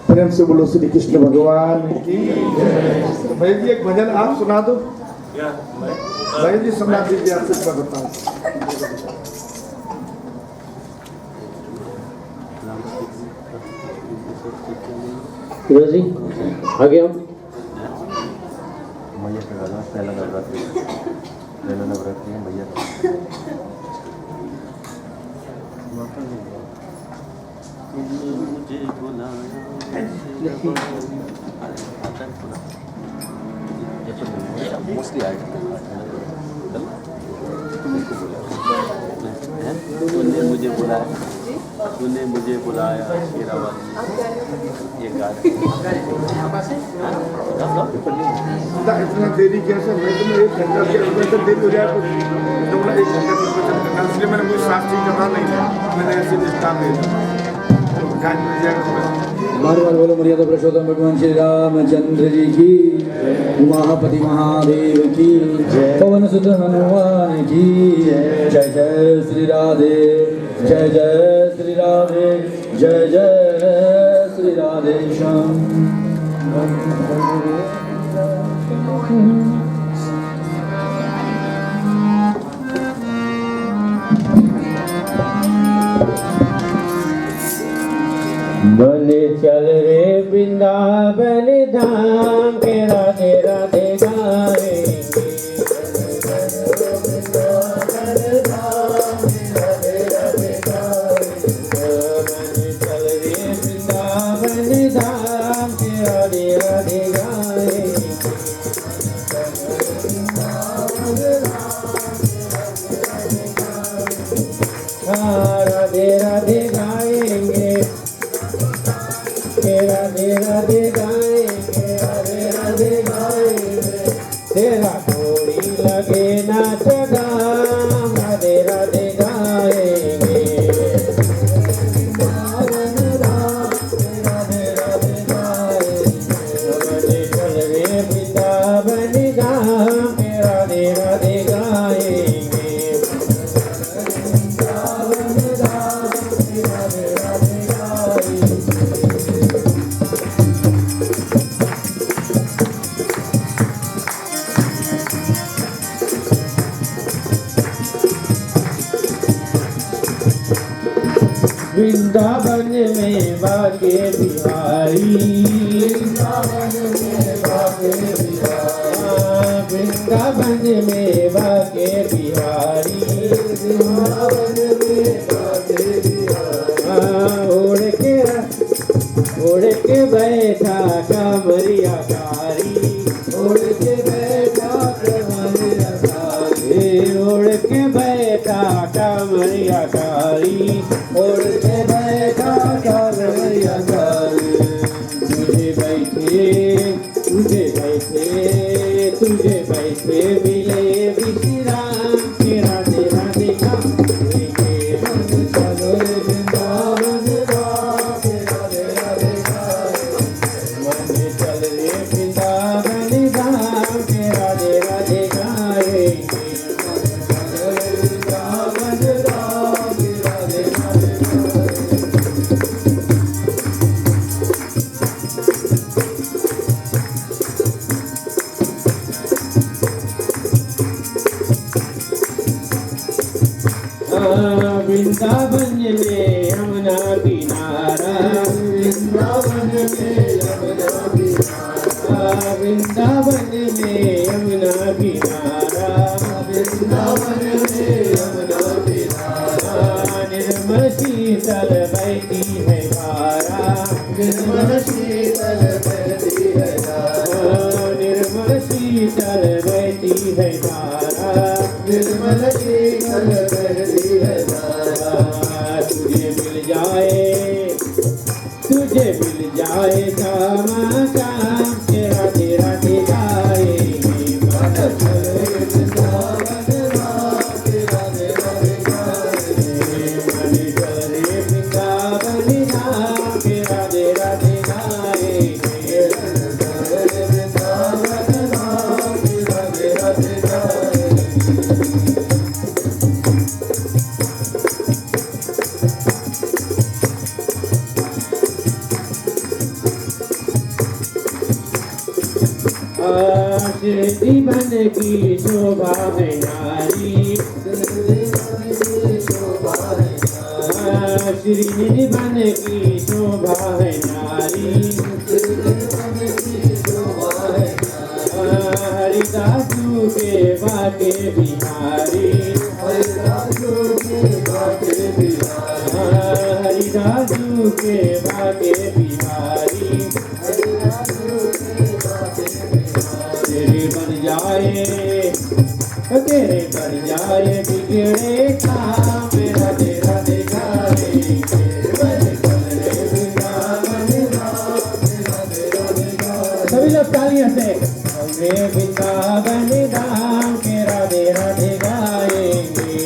प्रेम से बोलो श्री कृष्ण भगवान की। भाई जी एक भजन आप सुना दो। भाई जी सुना दीजिए, आप कुछ बताओ। जी आगे हम पहला नवरात्रि है भैया। मुझे मोस्टली तूने मुझे बुलाया, तूने मुझे बुलाया शेरावाली, ये गाना इतना देरी कैसे? मैं तुम्हें 1 घंटा के अंदर देरी हो जाए तो 1 घंटा करना, इसलिए मैंने कोई शास्त्री करना नहीं है, मैंने ऐसे दृष्टांत दिया। बार बार बोलो मर्यादा पुरुषोत्तम भगवान श्री रामचंद्र जी की, उमापति महादेव की, पवन सुत हनुमान की जय। जय श्री राधे, जय जय श्री राधे, जय जय श्री राधे श्याम। बोले चल रे वृंदावन धाम के राधे राधे गाएंगे। चल रे वृंदावन धाम के राधे राधे गाएंगे। राधे राधे गाएंगे, राधे राधे गाएंगे, राधे राधे गाएंगे। तेरा कोई लगे ना जगाम, राधे राधे गाएंगे। राधे राधे गाएंगे, चल रे वृंदावन धाम के राधे राधे गाएंगे। वृंदावन में बाके बिहारी, वृंदावन में बाके बिहारी, वृंदावन में बाके बिहारी, वृंदावन में बाके बिहारी। उड़ बैठा कमरिया कारी, उड़ के बैठा कमरिया कारी, उड़ के बैठा कमरिया कारी, उड़ के बैठा कमरिया कारी। तुझे बैठे मिले विश्राम के राधे राधे का चलो रे वृंदावन धाम के राधे राधे गाए। मन चल रे वृंदावन धाम के राधे राधे गाएंगे। चलो रे वृंदावन धाम के राधे राधे वृंदावन में यमुना किनारा, वृंदावन में यमुना किनारा, वृंदावन में यमुना किनारा, वृंदावन में यमुना किनारा। निर्मल शीतल बहती है धारा, निर्मल शीतल बहती है धारा, निर्मल शीतल बहती है धारा, निर्मल शीतल बहती है धारा। तुझे मिल जाए श्यामा श्याम के राधे राधे गाएंगे। मन चले वृंदावन धाम के राधे राधे गाए। मन चले वृंदावन धाम के राधे राधे गाएंगे। चले वृंदावन धाम के राधे राधे गाए। जीवन की शोभा है नारी, श्रीनिवन की शोभा है नारी, हरिदासू के बाटे बिहारी, हरिदासू के बाटे बिहारी। तेरे बन जाए बिगड़े काम राधे राधे गाएंगे। सभी लोग तालियां से हमें वृंदावन धाम के राधे राधे गाएंगे।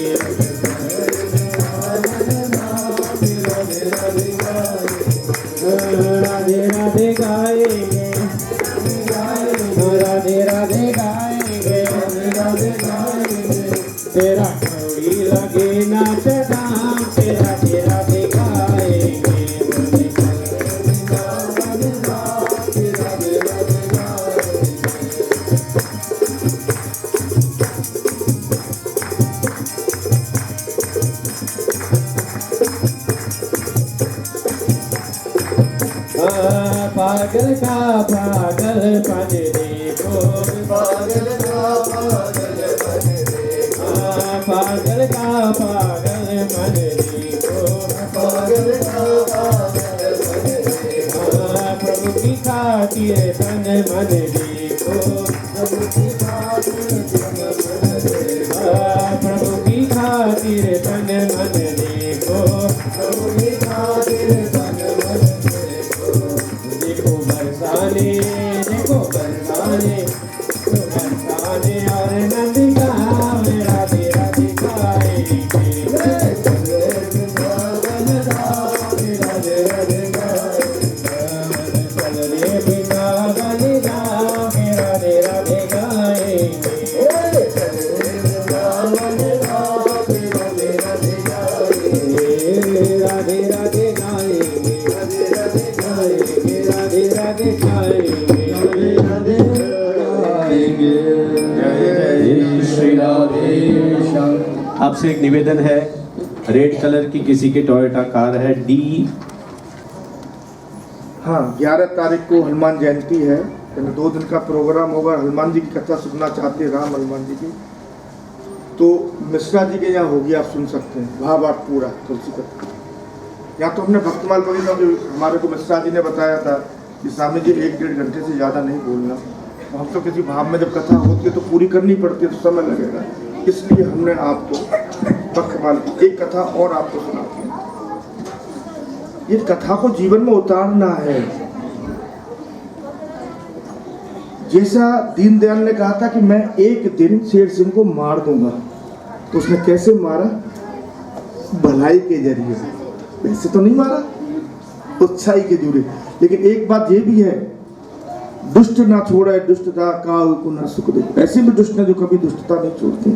राधे राधे गाएंगे, राधे राधे गाएंगे, तेरा कौड़ी लगे नाच गाम के राधे राधे गाएंगे। पागल का पागलपन देखो, पागल का पागलपन देखो, पागल का पागलपन देखो, पागल का पागलपन देखो। प्रभु की खातिर तन मन देखो, प्रभु की खातिर तन मन देखो, प्रभु की खातिर तन मन देखो, प्रभु की खातिर तन मन देखो। देखो बरसाने, देखो बरसाने, तो बरसाने और नंद गाँव राधे राधे गाएंगे। चले वृंदावन धाम के राधे राधे गाए। चल रे वृंदावन धाम के राधे राधे गाएंगे। चले वृंदावन धाम के राधे राधे गाए। राधे राधे गाएंगे, राधे राधे गाएंगे, राधे राधे गाएंगे। राधे राधे गाएंगे। जय श्री राधे श्याम। आपसे एक निवेदन है, रेड कलर की किसी की टोयोटा कार है डी। हाँ, 11 तारीख को हनुमान जयंती है, 2 दिन का प्रोग्राम होगा। हनुमान जी की कथा सुनना चाहते हैं, राम हनुमान जी की, तो मिश्रा जी के यहाँ होगी, आप सुन सकते हैं। भावार्थ पूरा तुलसी कथा। यहाँ तो हमने भक्तमाल पढ़ी था, हमारे को मिश्रा जी ने बताया था कि स्वामी जी 1-1.5 घंटे से ज़्यादा नहीं बोलना। हम तो किसी भाव में जब कथा होती है तो पूरी करनी पड़ती है, तो समय लगेगा, इसलिए हमने आपको बख्तमान एक कथा और आपको सुनाती है। ये कथा को जीवन में उतारना है। जैसा दीनदयाल ने कहा था कि मैं एक दिन शेर सिंह को मार दूंगा, तो उसने कैसे मारा? भलाई के जरिए से। वैसे तो नहीं मारा, अच्छाई के जरिए। लेकिन एक बात ये भी है, दुष्ट ना छोड़े दुष्टता काहू को ना सुख दे। ऐसे भी दुष्ट ने जो कभी दुष्टता नहीं छोड़ते।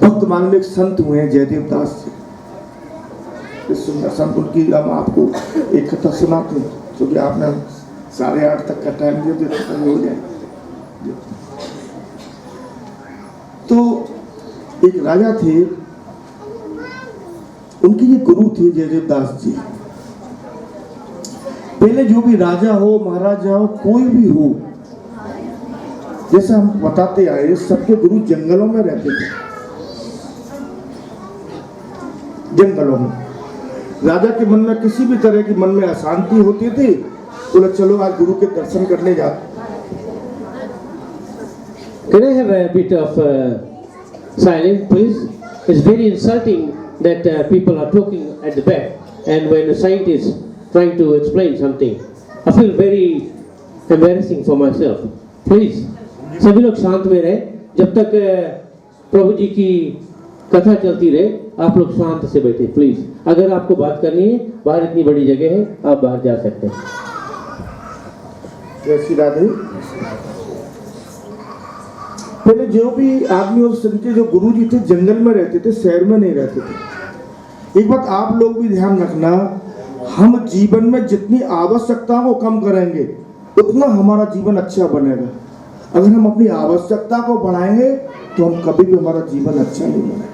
भक्त मान में एक संत हुए हैं जयदेव दास जी, सुंदर संत। उनकी हम आपको एक कथा सुनाते हैं, क्योंकि आपने 8:30 तक का टाइम दिया तो खत्म हो जाए। तो एक राजा थे, उनके ये गुरु थे जयदेव दास जी। पहले जो भी राजा हो, महाराजा हो, कोई भी हो, जैसा हम बताते आए, सबके गुरु जंगलों में रहते थे। जंगलों में राजा के मन में किसी भी तरह की मन में अशांति होती थी, बोला चलो आज गुरु के दर्शन करने जाते। Can I have a bit of silence, please? It's very insulting that people are talking at the back, and when a scientist trying to explain something, I feel very embarrassing for myself. Please, सभी लोग शांत में रहे, जब तक प्रभु जी की कथा चलती रहे, आप लोग शांत से बैठे प्लीज। अगर आपको बात करनी है, बाहर इतनी बड़ी जगह है, आप बाहर जा सकते हैं। जैसी राधे, पहले जो भी आदमी और संत जो गुरु जी थे जंगल में रहते थे, शहर में नहीं रहते थे। एक बात आप लोग भी ध्यान रखना, हम जीवन में जितनी आवश्यकता को कम करेंगे उतना हमारा जीवन अच्छा बनेगा। अगर हम अपनी आवश्यकता को बढ़ाएंगे तो हम कभी भी हमारा जीवन अच्छा नहीं बनेगा।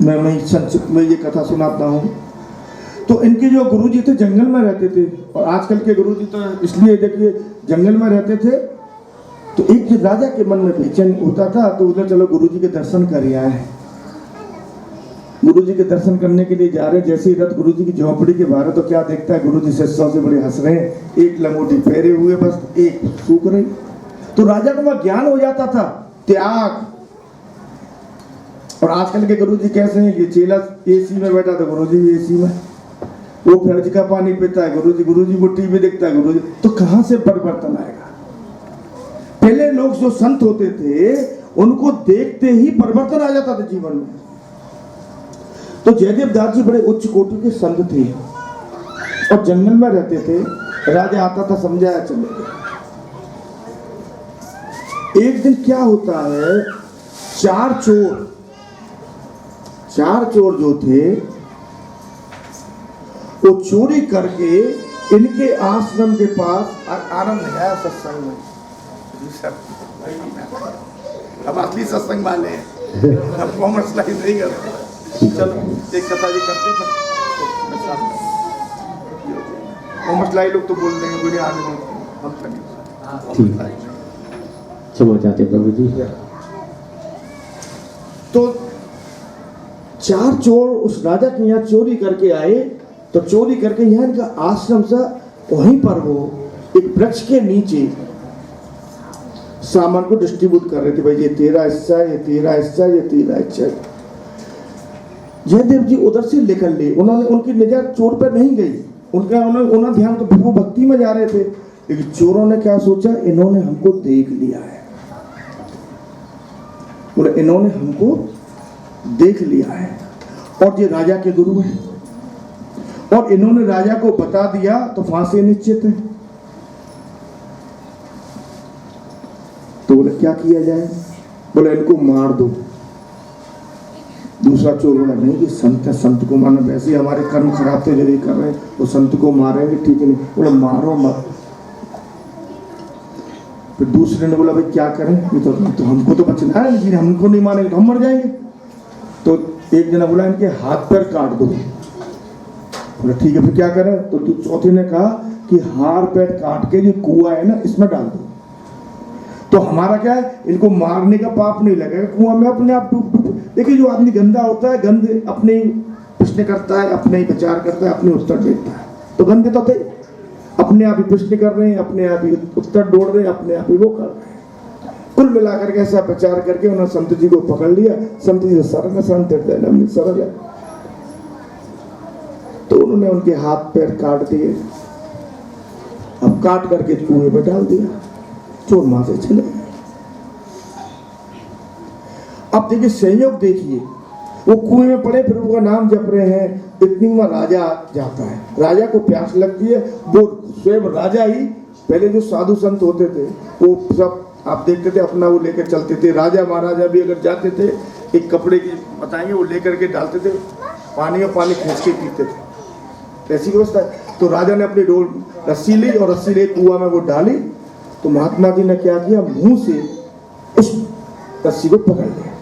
मैं संक्षिप्त में ये कथा सुनाता हूँ। तो इनके जो गुरुजी थे जंगल में रहते थे, और आजकल के गुरुजी तो इसलिए देखिए जंगल में रहते थे। तो एक राजा के मन में बेचैन होता था, तो उधर चलो गुरुजी के दर्शन कर आए। गुरुजी के दर्शन करने के लिए जा रहे, जैसे ही रथ गुरुजी की झोंपड़ी के बाहर, तो क्या देखता है, गुरुजी से 100 से बड़े हंस रहे हैं, एक लंगोटी फेरे हुए, बस एक सूख रही। तो राजा को वह ज्ञान हो जाता था, त्याग। और आजकल के गुरुजी कैसे हैं कि चेला एसी में बैठा था, गुरुजी भी एसी में, वो फ्रिज का पानी पीता है, गुरुजी वो टीवी देखता है, गुरुजी। तो कहां से परिवर्तन आएगा? पहले लोग जो संत होते थे, उनको देखते ही परिवर्तन आ जाता था जीवन में। तो जयदेव दास जी बड़े उच्च कोटि के संत थे और जंगल में रहते थे। राजा आता था, समझाया, चले गए। एक दिन क्या होता है, चार चोर जो थे वो चोरी करके इनके आश्रम के पास आनंद है सत्संग में। अब असली सत्संग वाले हैं, अब कॉमर्स लाइन नहीं करते। चलो एक कथा जी करते हैं, कॉमर्स लाइन लोग तो बोल देंगे बुढ़े आने हम तक क्षमा चाहते प्रभु जी। तो चार चोर उस राजा के यहाँ चोरी करके आए। तो चोरी करके यहाँ इनका आश्रम से वहीं पर वो एक वृक्ष के नीचे सामान को डिस्ट्रीब्यूट कर रहे थे। भाई ये तेरा हिस्सा, ये तेरा हिस्सा, ये तेरा हिस्सा। जयदेव जी उधर से निकल लिए, उन्होंने उनकी निगाह चोर पर नहीं गई, उन्होंने ध्यान तो वो भक्ति में जा रहे थे। लेकिन चोरों ने क्या सोचा, इन्होंने हमको देख लिया है, बोले इन्होंने हमको देख लिया है और ये राजा के गुरु हैं और इन्होंने राजा को बता दिया तो फांसी निश्चित है। तो बोले क्या किया जाए? बोले इनको मार दो। दूसरा चोर बोला नहीं, ये संत है, संत को मारना, वैसे ही हमारे कर्म खराब थे जो ये कर रहे हैं, वो संत को मारेंगे, ठीक है नहीं। बोले मारो मत। फिर दूसरे ने बोला भाई क्या करें, ये तो हमको तो बचना है, लेकिन हमको नहीं मानेंगे तो हम मर जाएंगे। तो एक जना बोला इनके हाथ पैर काट दो। बोला ठीक है, फिर क्या करें? तो चौथे ने कहा कि हाथ पैर काट के जो कुआं है ना इसमें डाल दो, तो हमारा क्या है, इनको मारने का पाप नहीं लगेगा, कुआं में अपने आप डूब। देखिए जो आदमी गंदा होता है, गंद अपने ही प्रश्न करता है, अपने ही विचार करता है, अपने उत्तर देता है। तो गंदे तो थे, अपने आप ही प्रश्न कर रहे हैं, अपने आप ही उत्तर ढूंढ रहे हैं, अपने आप ही वो कर रहे हैं। कुल मिलाकर के ऐसा प्रचार करके उन्होंने संत जी को पकड़ लिया। संत जी सरल संत सरल है, तो उन्होंने उनके हाथ पैर काट दिए। अब काट करके कुएं में डाल दिया, चोर वहां से चले गए। अब देखिए संयोग देखिए, वो कुएं में पड़े प्रभु का नाम जप रहे हैं, इतनी में राजा जाता है। राजा को प्यास लगती है, वो स्वयं राजा ही, पहले जो साधु संत होते थे वो सब आप देखते थे अपना वो लेकर चलते थे। राजा महाराजा भी अगर जाते थे, एक कपड़े की बताएंगे वो लेकर के डालते थे, पानी में पानी खींच के पीते थे, ऐसी व्यवस्था है। तो राजा ने अपनी डोल रस्सी ली और रस्सी ले कुआं में वो डाली। तो महात्मा जी ने क्या किया, मुंह से उस रस्सी को पकड़ लिया।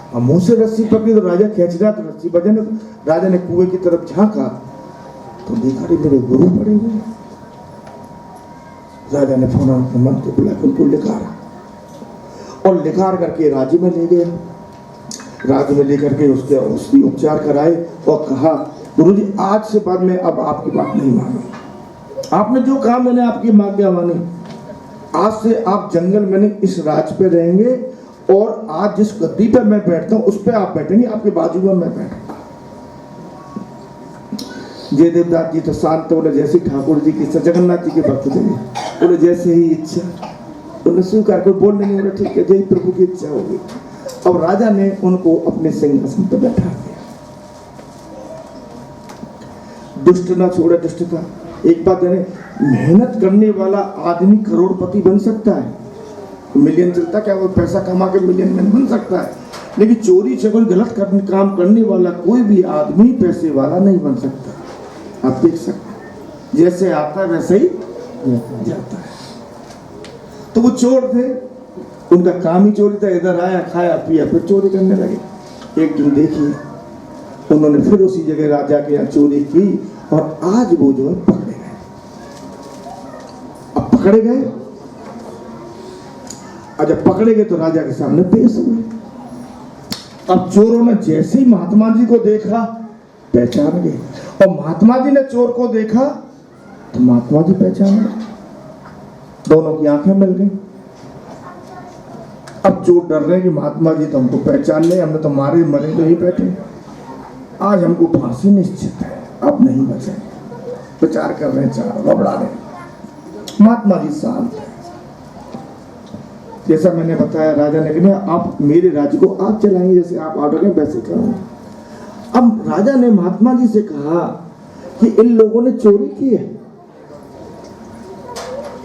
अब मुंह से रस्सी पकड़ी तो राजा खींच रहा, तो रस्सी बजा ना, तो राजा ने कुएं की तरफ झांका तो देखा रे मेरे गुरु पड़े हुए हैं। राजा ने फोन अपने मन को बुला के उनको लिखारा और लिखार करके राज्य में ले गए। राज्य में लेकर के उसकी उपचार कराए और कहा, गुरुजी आज से बाद में अब आपकी बात नहीं मानूंगा, आपने जो कहा मैंने आपकी आज्ञा मानी। आज से आप जंगल में नहीं, इस राज पे रहेंगे और आज जिस गद्दी पे मैं बैठता हूँ उस पे आप बैठेंगे, आपके बाजू में मैं बैठूंगा। जयदेवदास जी तो शांत बोले, जैसे ठाकुर जी की जगन्नाथ जी के भक्त थे, बोले जैसे ही इच्छा, उन्हें स्वीकार कर बोल नहीं बोले ठीक है जय प्रभु की इच्छा होगी। अब राजा ने उनको अपने सिंहासन पर बैठा दिया। दुष्ट ना छोड़े दुष्टता। एक बात है, मेहनत करने वाला आदमी करोड़पति बन सकता है, मिलियन चलता क्या, वो पैसा कमा के मिलियन मैन बन सकता है, लेकिन चोरी चोरी गलत काम करने वाला कोई भी आदमी पैसे वाला नहीं बन सकता। आप देख सकते हैं, जैसे आता है वैसे ही जाता है। तो वो चोर थे, उनका काम ही चोरी था, इधर आया खाया पिया फिर चोरी करने लगे। एक दिन देखिए उन्होंने फिर उसी जगह राजा के यहाँ चोरी की और आज वो जो है पकड़े गए। अब पकड़े गए, और जब पकड़े गए तो राजा के सामने पेश हुए। अब चोरों ने जैसे ही महात्मा जी को देखा पहचान गए, और महात्मा जी ने चोर को देखा तो महात्मा जी पहचान गए, दोनों की आंखें मिल गई। अब चोर डर रहे कि महात्मा जी तो हमको पहचान ले, हमने तो मारे मरे तो ही बैठे, आज हमको फांसी निश्चित है, अब नहीं बचेंगे। प्रचार कर रहे हैं, चार घबरा रहे। महात्मा जी शांत है। जैसा मैंने बताया, राजा ने कहा आप मेरे राज्य को आप चलाएंगे, जैसे आप ऑर्डर करें वैसे करूंगा। अब राजा ने महात्मा जी से कहा कि इन लोगों ने चोरी की है,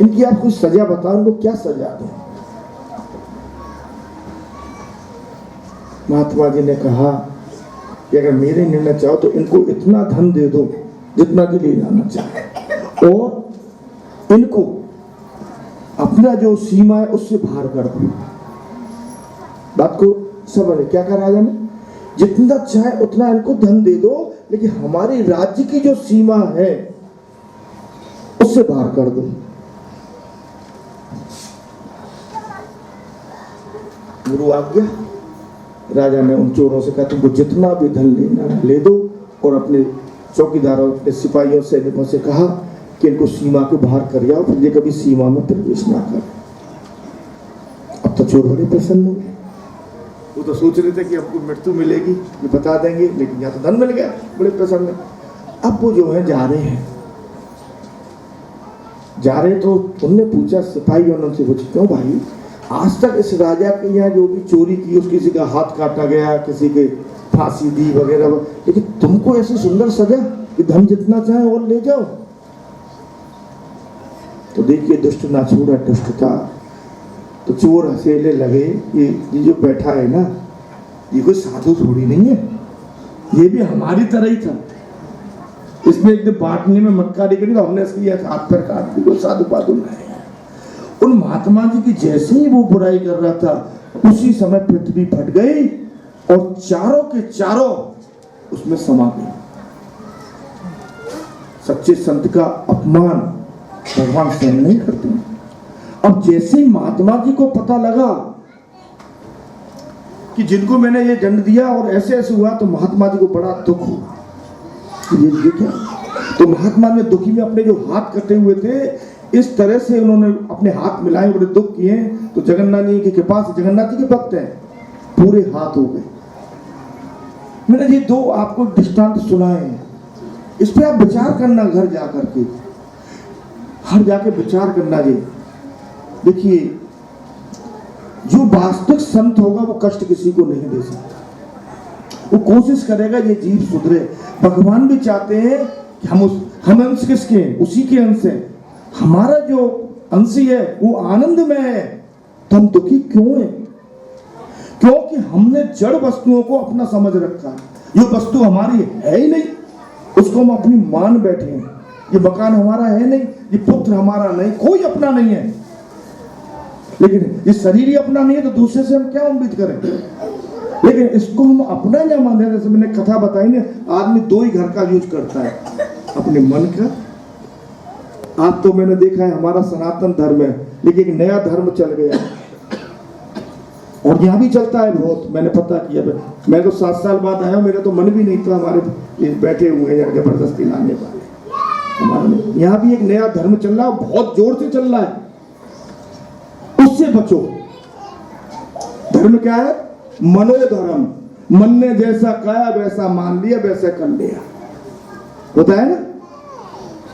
इनकी आप कुछ सजा बताओ, इनको क्या सजा दें। महात्मा जी ने कहा कि अगर मेरे निर्णय चाहो तो इनको इतना धन दे दो जितना कि ले जाना चाहे, और इनको अपना जो सीमा है उससे बाहर कर दो। बात को समझे क्या कहा राजा ने, जितना चाहे उतना इनको धन दे दो, लेकिन हमारे राज्य की जो सीमा है उससे बाहर कर दो। गुरु आज्ञा। राजा ने उन चोरों से कहा तुमको जितना भी धन लेना ले दो, और अपने चौकीदारों के सिपाहियों सैनिकों से कहा कि इनको सीमा के बाहर कर जाओ, फिर ये कभी सीमा में प्रवेश ना कर। अब तो चोर बड़े प्रसन्न हुए, वो तो सोच रहे थे कि हमको मृत्यु मिलेगी, ये बता देंगे, लेकिन यहाँ तो धन मिल गया, बड़े प्रसन्न। अब वो जो है जा रहे हैं, तो उनने पूछा सिपाहियों ने उनसे पूछा, क्यों भाई आज तक इस राजा के यहाँ जो भी चोरी की, उस किसी का हाथ काटा गया, किसी के फांसी दी वगैरह, लेकिन तुमको ऐसी सुंदर सजा कि धन जितना चाहे और ले जाओ। तो देखिए दुष्ट ना छोड़ा दुष्टता। तो चोर हंसेले लगे, ये जो बैठा है ना, ये कोई साधु थोड़ी नहीं है, ये भी हमारी तरह ही था। इसने एक दिन बांटने में मक्का निकली तो हमने इसकी हाथ पर काट दी, कोई साधु पाधु नहीं। उन महात्मा जी की जैसे ही वो बुराई कर रहा था, उसी समय पृथ्वी फट गई और चारों के चारों उसमें समा गई। सच्चे संत का अपमान भगवान सहन नहीं करते। अब जैसे ही महात्मा जी को पता लगा कि जिनको मैंने ये दंड दिया और ऐसे ऐसे हुआ, तो महात्मा जी को बड़ा दुख हुआ। ये क्या? तो महात्मा ने दुखी में अपने जो हाथ कटे हुए थे, इस तरह से उन्होंने अपने हाथ मिलाए, बड़े दुख किए। तो जगन्नाथ जी की कृपा से, जगन्नाथ जी के भक्त हैं, पूरे हाथ हो गए। मैंने ये दो आपको दृष्टांत सुनाए हैं, इस पे आप विचार करना घर जाकर के, हर जाके विचार करना जी। देखिए, जो वास्तविक संत होगा वो कष्ट किसी को नहीं दे सकता, वो कोशिश करेगा ये जीव सुधरे। भगवान भी चाहते हैं कि हम अंश किसके हैं? उसी के अंश हैं। हमारा जो अंश है वो आनंद में है, तो हम दुखी क्यों हैं? क्योंकि हमने जड़ वस्तुओं को अपना समझ रखा है। जो वस्तु हमारी है ही नहीं, उसको हम अपनी मान बैठे हैं। ये मकान हमारा है नहीं, ये पुत्र हमारा नहीं, कोई अपना नहीं है। लेकिन ये शरीर ही अपना नहीं है, तो दूसरे से हम क्या उम्मीद करें? लेकिन इसको हम अपना क्या मानते हैं? जैसे मैंने कथा बताई ना, आदमी दो ही घर का यूज करता है, अपने मन का। आज तो मैंने देखा है हमारा सनातन धर्म है, लेकिन एक नया धर्म चल गया और यहाँ भी चलता है बहुत। मैंने पता किया, मैं तो 7 साल बाद आया, मेरा तो मन भी नहीं था हमारे बैठे हुए हैं जबरदस्ती लाने वाले। हमारे यहाँ भी एक नया धर्म चल रहा है, बहुत जोर से चल रहा है, उससे बचो। धर्म क्या है? मनोधर्म। मन ने जैसा कहा वैसा मान लिया, वैसा कर लिया। होता है ना?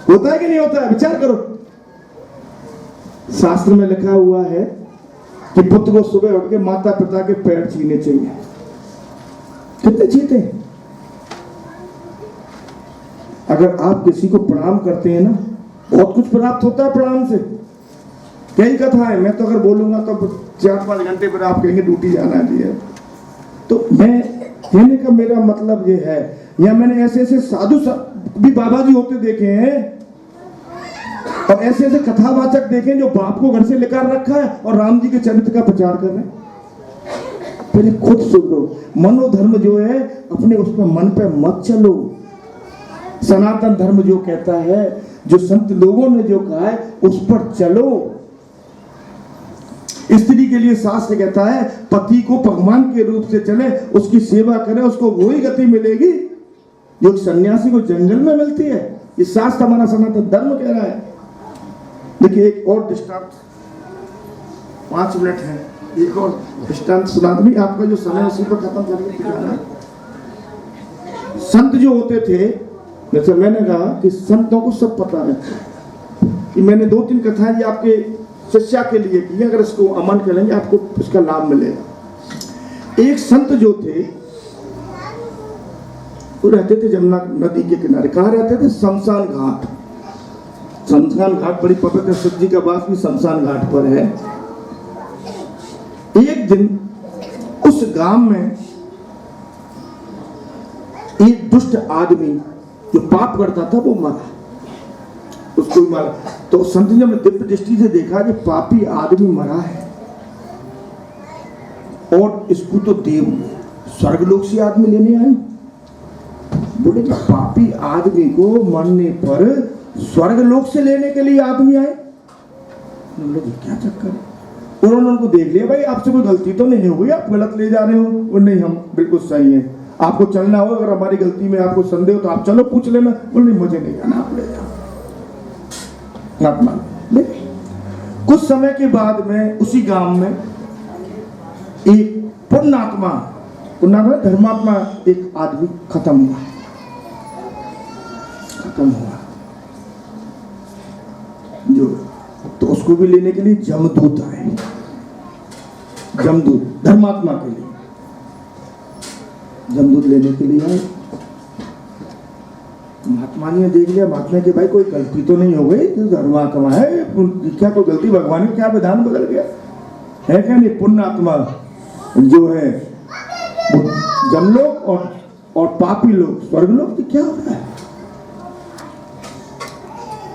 होता है कि नहीं होता है? विचार करो। शास्त्र में लिखा हुआ है कि पुत्र को सुबह उठ के माता पिता के पैर छीने चाहिए। कितने छीते हैं? अगर आप किसी को प्रणाम करते हैं ना, बहुत कुछ प्राप्त होता है प्रणाम से। कई कथा है, मैं तो अगर बोलूंगा तो 4-5 घंटे पर आप कहेंगे ड्यूटी जाना चाहिए। तो मैं कहने का मेरा मतलब ये है, या मैंने ऐसे ऐसे साधु भी बाबा जी होते देखे हैं और ऐसे ऐसे कथावाचक देखे जो बाप को घर से लेकर रखा है और राम जी के चरित्र का प्रचार कर रहे हैं। पहले खुद सुधरो। मनोधर्म जो है, अपने उस पर मन पे मत चलो। सनातन धर्म जो कहता है, जो संत लोगों ने जो कहा है, उस पर चलो। स्त्री के लिए शास्त्र कहता है पति को भगवान के रूप से चले, उसकी सेवा करे, उसको वही गति मिलेगी जो सन्यासी को जंगल में मिलती है। ये शास्त्र हमारा सनातन धर्म कह रहा है। देखिए, एक और दृष्टांत, 5 मिनट है, एक और दृष्टांत सुना दूं। आपका जो समय उसी पर खत्म करना। संत जो होते थे, जैसे मैंने कहा कि संतों को सब पता है कि मैंने 2-3 कथाएं आपके शिक्षा के लिए की, अगर इसको अमल करेंगे आपको इसका लाभ मिलेगा। एक संत जो थे वो रहते थे जमुना नदी के किनारे। कहाँ रहते थे? शमशान घाट। शमशान घाट बड़ी पवित्र, शिव जी का वास भी शमशान घाट पर है। एक दिन उस गांव में एक दुष्ट आदमी जो पाप करता था वो मरा, उसको भी मारा। तो संत ने दिव्य दृष्टि से देखा कि पापी आदमी मरा है और इसको तो देव स्वर्गलोक से आदमी लेने आए। बोले कि पापी आदमी को मरने पर स्वर्गलोक से लेने के लिए आदमी आए। बोले क्या चक्कर है? उन्होंने उनको देख लिया, भाई आपसे कोई गलती तो नहीं हो गई, आप गलत ले जा रहे हो। वो नहीं, हम बिल्कुल सही हैं, आपको चलना हो, अगर हमारी गलती में आपको संदेह हो तो आप चलो पूछ लेना। बोले नहीं, मुझे नहीं जाना, आप ले जाओ। कुछ समय के बाद में उसी गांव में एक पुण्यात्मा धर्मात्मा एक आदमी खत्म हुआ जो, तो उसको भी लेने के लिए जमदूत आए। जमदूत धर्मात्मा के लिए जमदूत लेने के लिए आए। महात्मा ने देख लिया, महात्मा के भाई कोई गलती तो नहीं हो गई, धर्मात्मा है, क्या कोई गलती, भगवान का क्या विधान बदल गया है क्या? नहीं, पुण्यात्मा जो है वो जमलोक और पापी लोग स्वर्गलोक, तो क्या हो रहा है?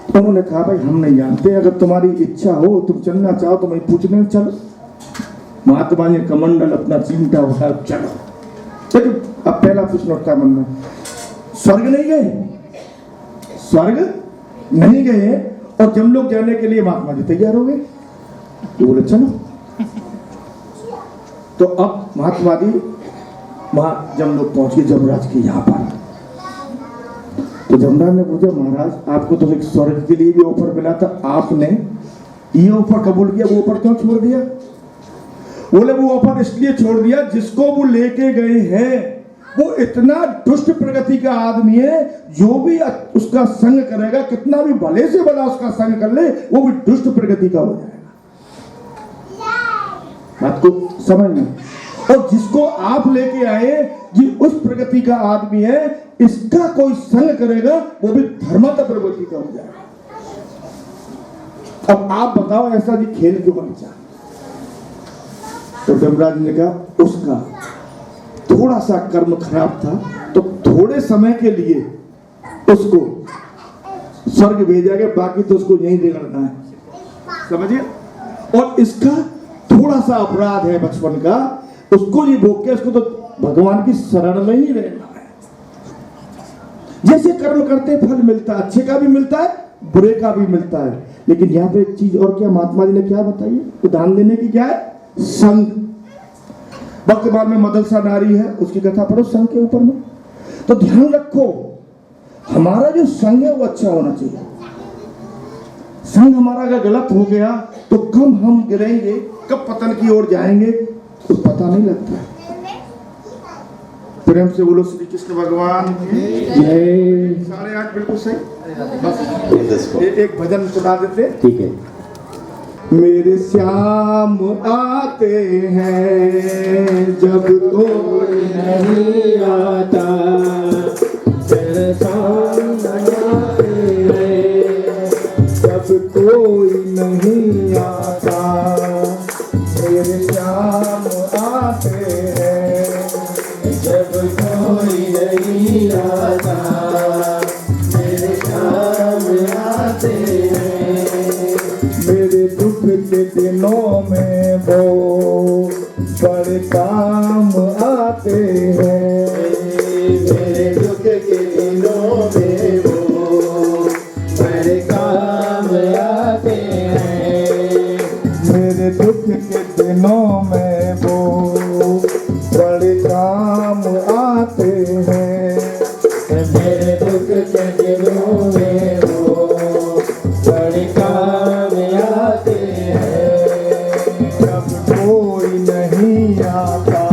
तो उन्होंने कहा भाई हम नहीं जानते, अगर तुम्हारी इच्छा हो, तुम चलना चाहो तो मैं पूछने चलो। महात्मा ने कमंडल अपना चिमटा उठा, चलो। चलो, अब पहला प्रश्न उठता मन में, स्वर्ग नहीं गए? स्वर्ग नहीं गए और जमलोक जाने के लिए महात्मा जी तैयार हो गए। तो बोले चलो। तो अब महात्मा जी वहां जमलोक पहुंच गए, जमराज के यहाँ पर। तो धर्मराज ने पूछा, महाराज आपको तो एक स्वर्ग के लिए भी ऑफर मिला था, आपने ये ऑफर कबूल किया, वो ऑफर क्यों छोड़ दिया? बोले वो ऑफर इसलिए छोड़ दिया, जिसको वो लेके गए हैं वो इतना दुष्ट प्रगति का आदमी है, जो भी उसका संग करेगा, कितना भी भले से भला उसका संग कर ले, वो भी दुष्ट प्रगति का हो जाएगा। बात को समझना। और जिसको आप लेके आए जी उस प्रगति का आदमी है, इसका कोई संग करेगा वो भी धर्मता प्रवृत्ति का हो जाएगा। अब आप बताओ ऐसा जी खेल क्यों बचा? तो धर्मराज ने कहा उसका थोड़ा सा कर्म खराब था, तो थोड़े समय के लिए उसको स्वर्ग भेजा गया, बाकी तो उसको यहीं रगड़ना है, समझिए। और इसका थोड़ा सा अपराध है बचपन का, उसको ये भोग के उसको तो भगवान की शरण में ही रहना है। जैसे कर्म करते फल मिलता है, अच्छे का भी मिलता है, बुरे का भी मिलता है। लेकिन यहाँ पे एक चीज और क्या महात्मा जी ने क्या बताई है ध्यान देने की, क्या है? संग। वर्तमान में मदरसा नारी है, उसकी कथा पढ़ो संघ के ऊपर में। तो ध्यान रखो हमारा जो संघ है वो अच्छा होना चाहिए। संघ हमारा अगर गलत हो गया तो कब हम गिरेंगे, कब पतन की ओर जाएंगे, कुछ पता नहीं लगता है। प्रेम से बोलो श्री कृष्ण भगवान की जय। 8:30 बिल्कुल सही। बस एक भजन सुना देते, ठीक है। मेरे श्याम आते हैं जब कोई नहीं आता, मेरे श्याम आते हैं जब कोई नहीं आता, मेरे श्याम आते हैं जब कोई नहीं आता, मेरे श्याम आते हैं, मेरे दुख के दिनों में वो बड़े काम आते हैं, मेरे दुख के दिनों में वो बड़े काम आते हैं, मेरे दुख के दिनों में वो बड़े काम आते हैं, मेरे दुख के दिनों में वो बड़े काम आते हैं, जब कोई नहीं आता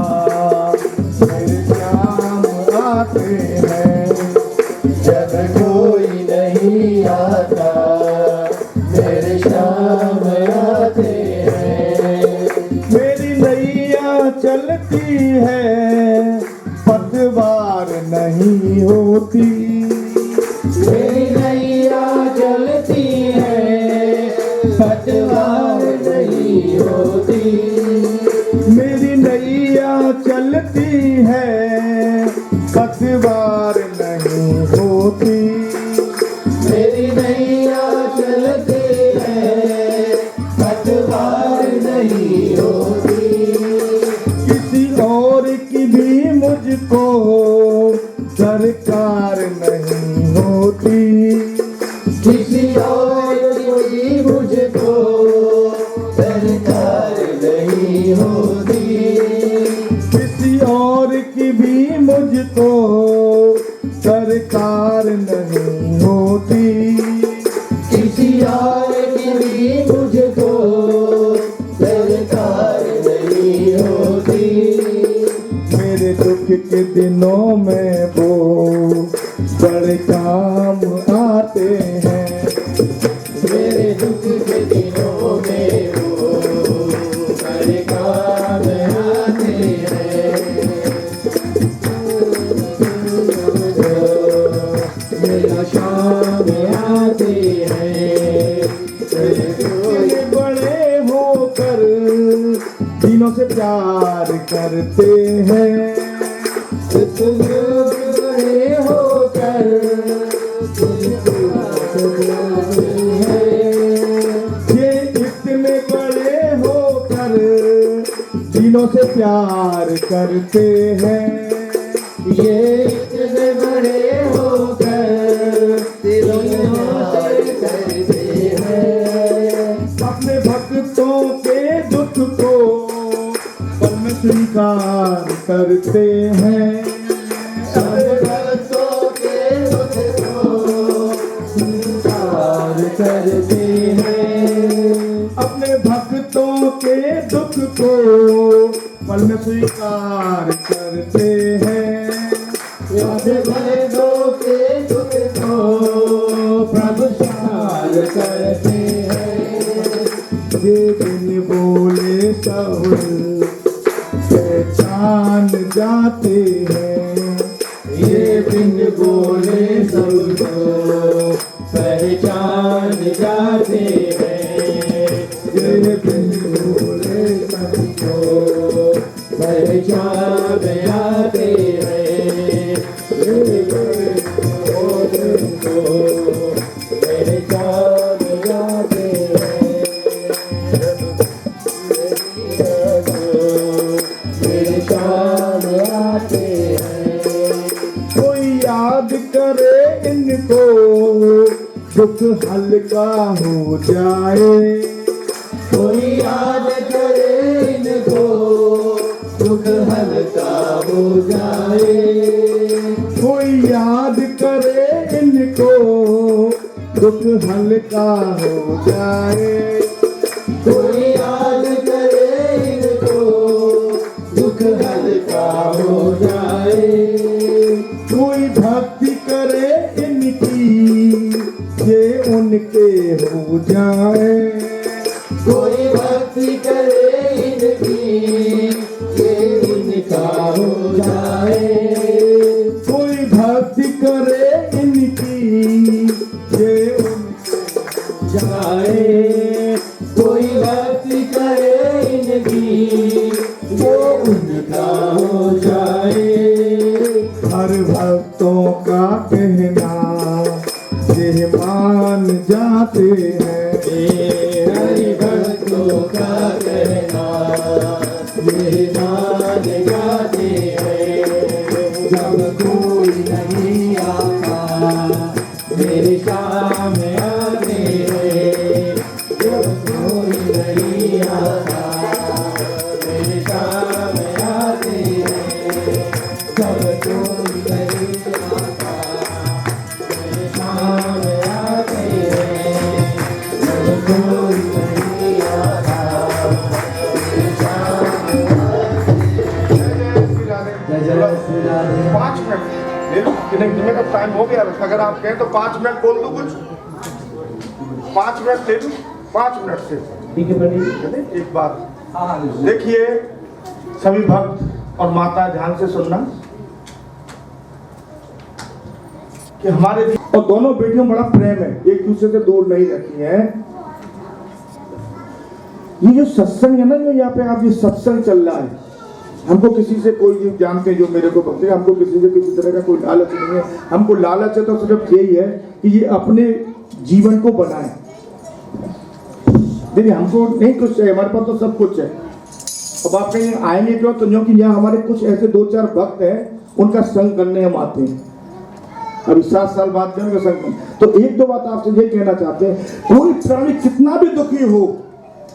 मेरे श्याम आते हैं, जब कोई नहीं आता मेरे श्याम आते हैं, मेरी नैया चलती है पतवार नहीं होती, मेरी नैया चलती है पतवार नहीं होती, मेरी नैया चलती है पतवार नहीं होती, मेरी नैया चलती है पतवार नहीं होती, किसी और की भी मुझको सरकार नहीं होती, किसी और की भी मुझको सरकार नहीं होती, किसी और की भी मुझको सरकार नहीं होती, किसी और की भी मुझको सरकार नहीं होती, मेरे दुख के दिनों में वो बड़े काम आते हैं, मेरे दुख के दिनों में वो बड़े काम आते हैं, मेरा शाम आते हैं, बड़े होकर दिनों से प्यार करते हैं, बड़े होकर ये इतने बड़े होकर दिनों से प्यार करते हैं, ये इतने बड़े होकर दिलों से करते हैं, अपने भक्तों के दुख को पल में स्वीकार करते हैं, अपने भक्तों के दुख को को पल में स्वीकार करते हैं। याद भक्तों के दुख को प्रभु सार करते हैं। ये बिन बोले सब पहचान जाते हैं। ये बिन बोले सबको पहचान जाते हैं। ये बिन बोले सबको पहचान जाते हैं। ये बिन बोले सबको पहचान जाते हैं। पहचान जाते हैं। कोई याद करे इनको दुख हल्का हो जाए। कोई याद करे इनको दुख हल्का हो जाए। कोई याद करे इनको दुख हल्का हो जाए। कोई याद करे इनको दुख हल्का हो जाए। कोई भक्ति करे इनकी ये उनके हो जाए। कोई भक्ति करे इनकी ये इनका हो जाए। कोई भक्ति करे इनकी ये जाए। कोई भक्ति करे इनकी वो उनका हो जाए। हर भक्तों का कहना ये मान जाते हैं। हरि भक्तों का कहना ये मान जाते हैं। जब कोई नहीं आता मेरे सामने आते हैं। जब कोई नहीं आता मेरे सामने आते हैं। जब कोई नहीं आता मेरे सामने आते हैं। जब कोई नहीं आता मेरे सामने जय जय श्री राधे। 5 मिनट ले लो कि नहीं, तुम्हें का टाइम हो गया। अगर आप कहें तो 5 मिनट बोल दो कुछ। 5 मिनट ले लो, 5 मिनट से। ठीक है पंडित जी। एक बात देखिए, सभी भक्त और माता ध्यान से सुनना कि हमारे और दोनों बेटियों में बड़ा प्रेम है, एक दूसरे से दूर नहीं रहती हैं। ये जो सत्संग है ना, जो यहाँ पे आप ये सत्संग चल रहा है, हमको किसी से कोई जानते हैं जो मेरे को भक्त है, हमको किसी से किसी तरह का कोई लालच नहीं है। हमको लालच है तो सिर्फ यही है कि ये अपने जीवन को बनाए। देखिए हमको नहीं कुछ चाहिए, हमारे पास तो सब कुछ है। अब आप कहीं आएंगे क्यों, तो जो कि यहाँ हमारे कुछ ऐसे 2-4 भक्त हैं, उनका संग करने हम आते हैं। अभी 7 साल बाद में उनका संग। तो 1-2 बात आपसे ये कहना चाहते हैं, कोई प्राणी कितना भी दुखी हो,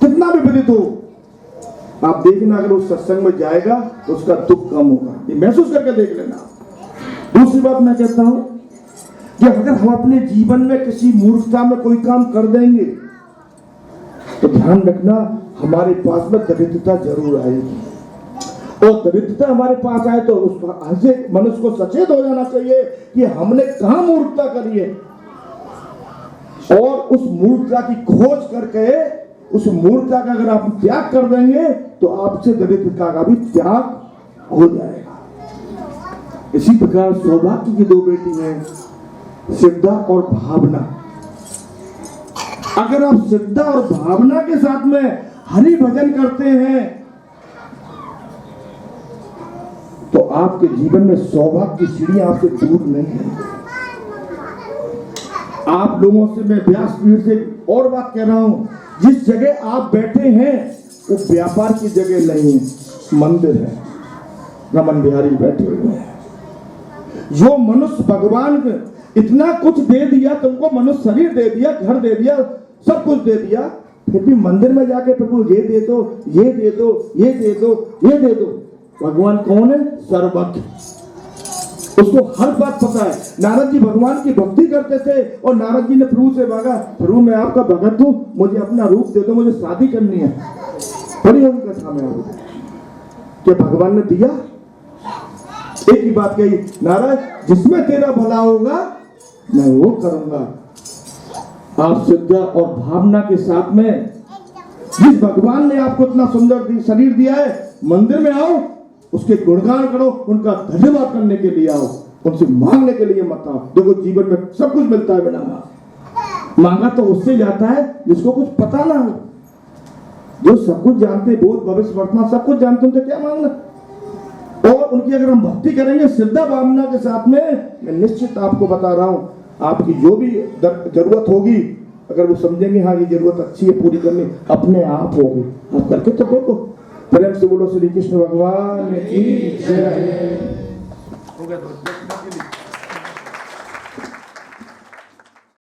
कितना भी पीड़ित हो, आप देखना अगर उस सत्संग में जाएगा तो उसका दुख कम होगा। ये महसूस करके देख लेना। दूसरी बात मैं कहता हूं कि अगर हम अपने जीवन में किसी मूर्खता में कोई काम कर देंगे तो ध्यान रखना हमारे पास में दरिद्रता जरूर आएगी। और दरिद्रता हमारे पास आए तो उससे मनुष्य को सचेत हो जाना चाहिए कि हमने कहां मूर्खता करी है, और उस मूर्खता की खोज करके उस मूर्खता का अगर आप त्याग कर देंगे तो आपसे दरिद्रता का भी त्याग हो जाएगा। इसी प्रकार सौभाग्य की 2 बेटी हैं, श्रद्धा और भावना। अगर आप श्रद्धा और भावना के साथ में हरि भजन करते हैं तो आपके जीवन में सौभाग्य की सीढ़ियां आपसे दूर नहीं है। आप लोगों से मैं व्यास पीठ से और बात कह रहा हूं, जिस जगह आप बैठे हैं वो व्यापार की जगह नहीं है, मंदिर है। रमन बिहारी बैठे हुए हैं। जो मनुष्य भगवान इतना कुछ दे दिया, तुमको मनुष्य शरीर दे दिया, घर दे दिया, सब कुछ दे दिया, फिर भी मंदिर में जाके प्रभु ये दे दो, ये दे दो, ये दे दो, ये दे दो। भगवान कौन है? सर्वज्ञ। उसको हर बात पता है। नारद जी भगवान की भक्ति करते थे और नारद जी ने प्रभु से मांगा, प्रभु मैं आपका भगत हूं, मुझे अपना रूप दे दो, मुझे शादी करनी है। बड़ी होगी कथा में आओ क्या भगवान ने दिया? एक ही बात कही, नाराज जिसमें तेरा भला होगा मैं वो करूंगा। आप श्रद्धा और भावना के साथ में जिस भगवान ने आपको इतना सुंदर शरीर दिया है, मंदिर में आओ, उसके गुणगान करो, उनका धन्यवाद करने के लिए आओ, उनसे मांगने के लिए मत आओ। देखो जीवन में सब कुछ मिलता है बिना मांगा तो उससे जाता है जिसको कुछ पता ना हो। जो सब कुछ जानते, भूत भविष्य वर्तमान सब कुछ जानते, उनसे क्या मांगना। और उनकी अगर हम भक्ति करेंगे श्रद्धा भावना के साथ में, मैं निश्चित आपको बता रहा हूं, आपकी जो भी जरूरत होगी, अगर वो समझेंगे हाँ ये जरूरत अच्छी है पूरी करनी, अपने आप होगी। आप करके तो देखो। प्रेम से बोलो श्री कृष्ण भगवान की जय। हो गया।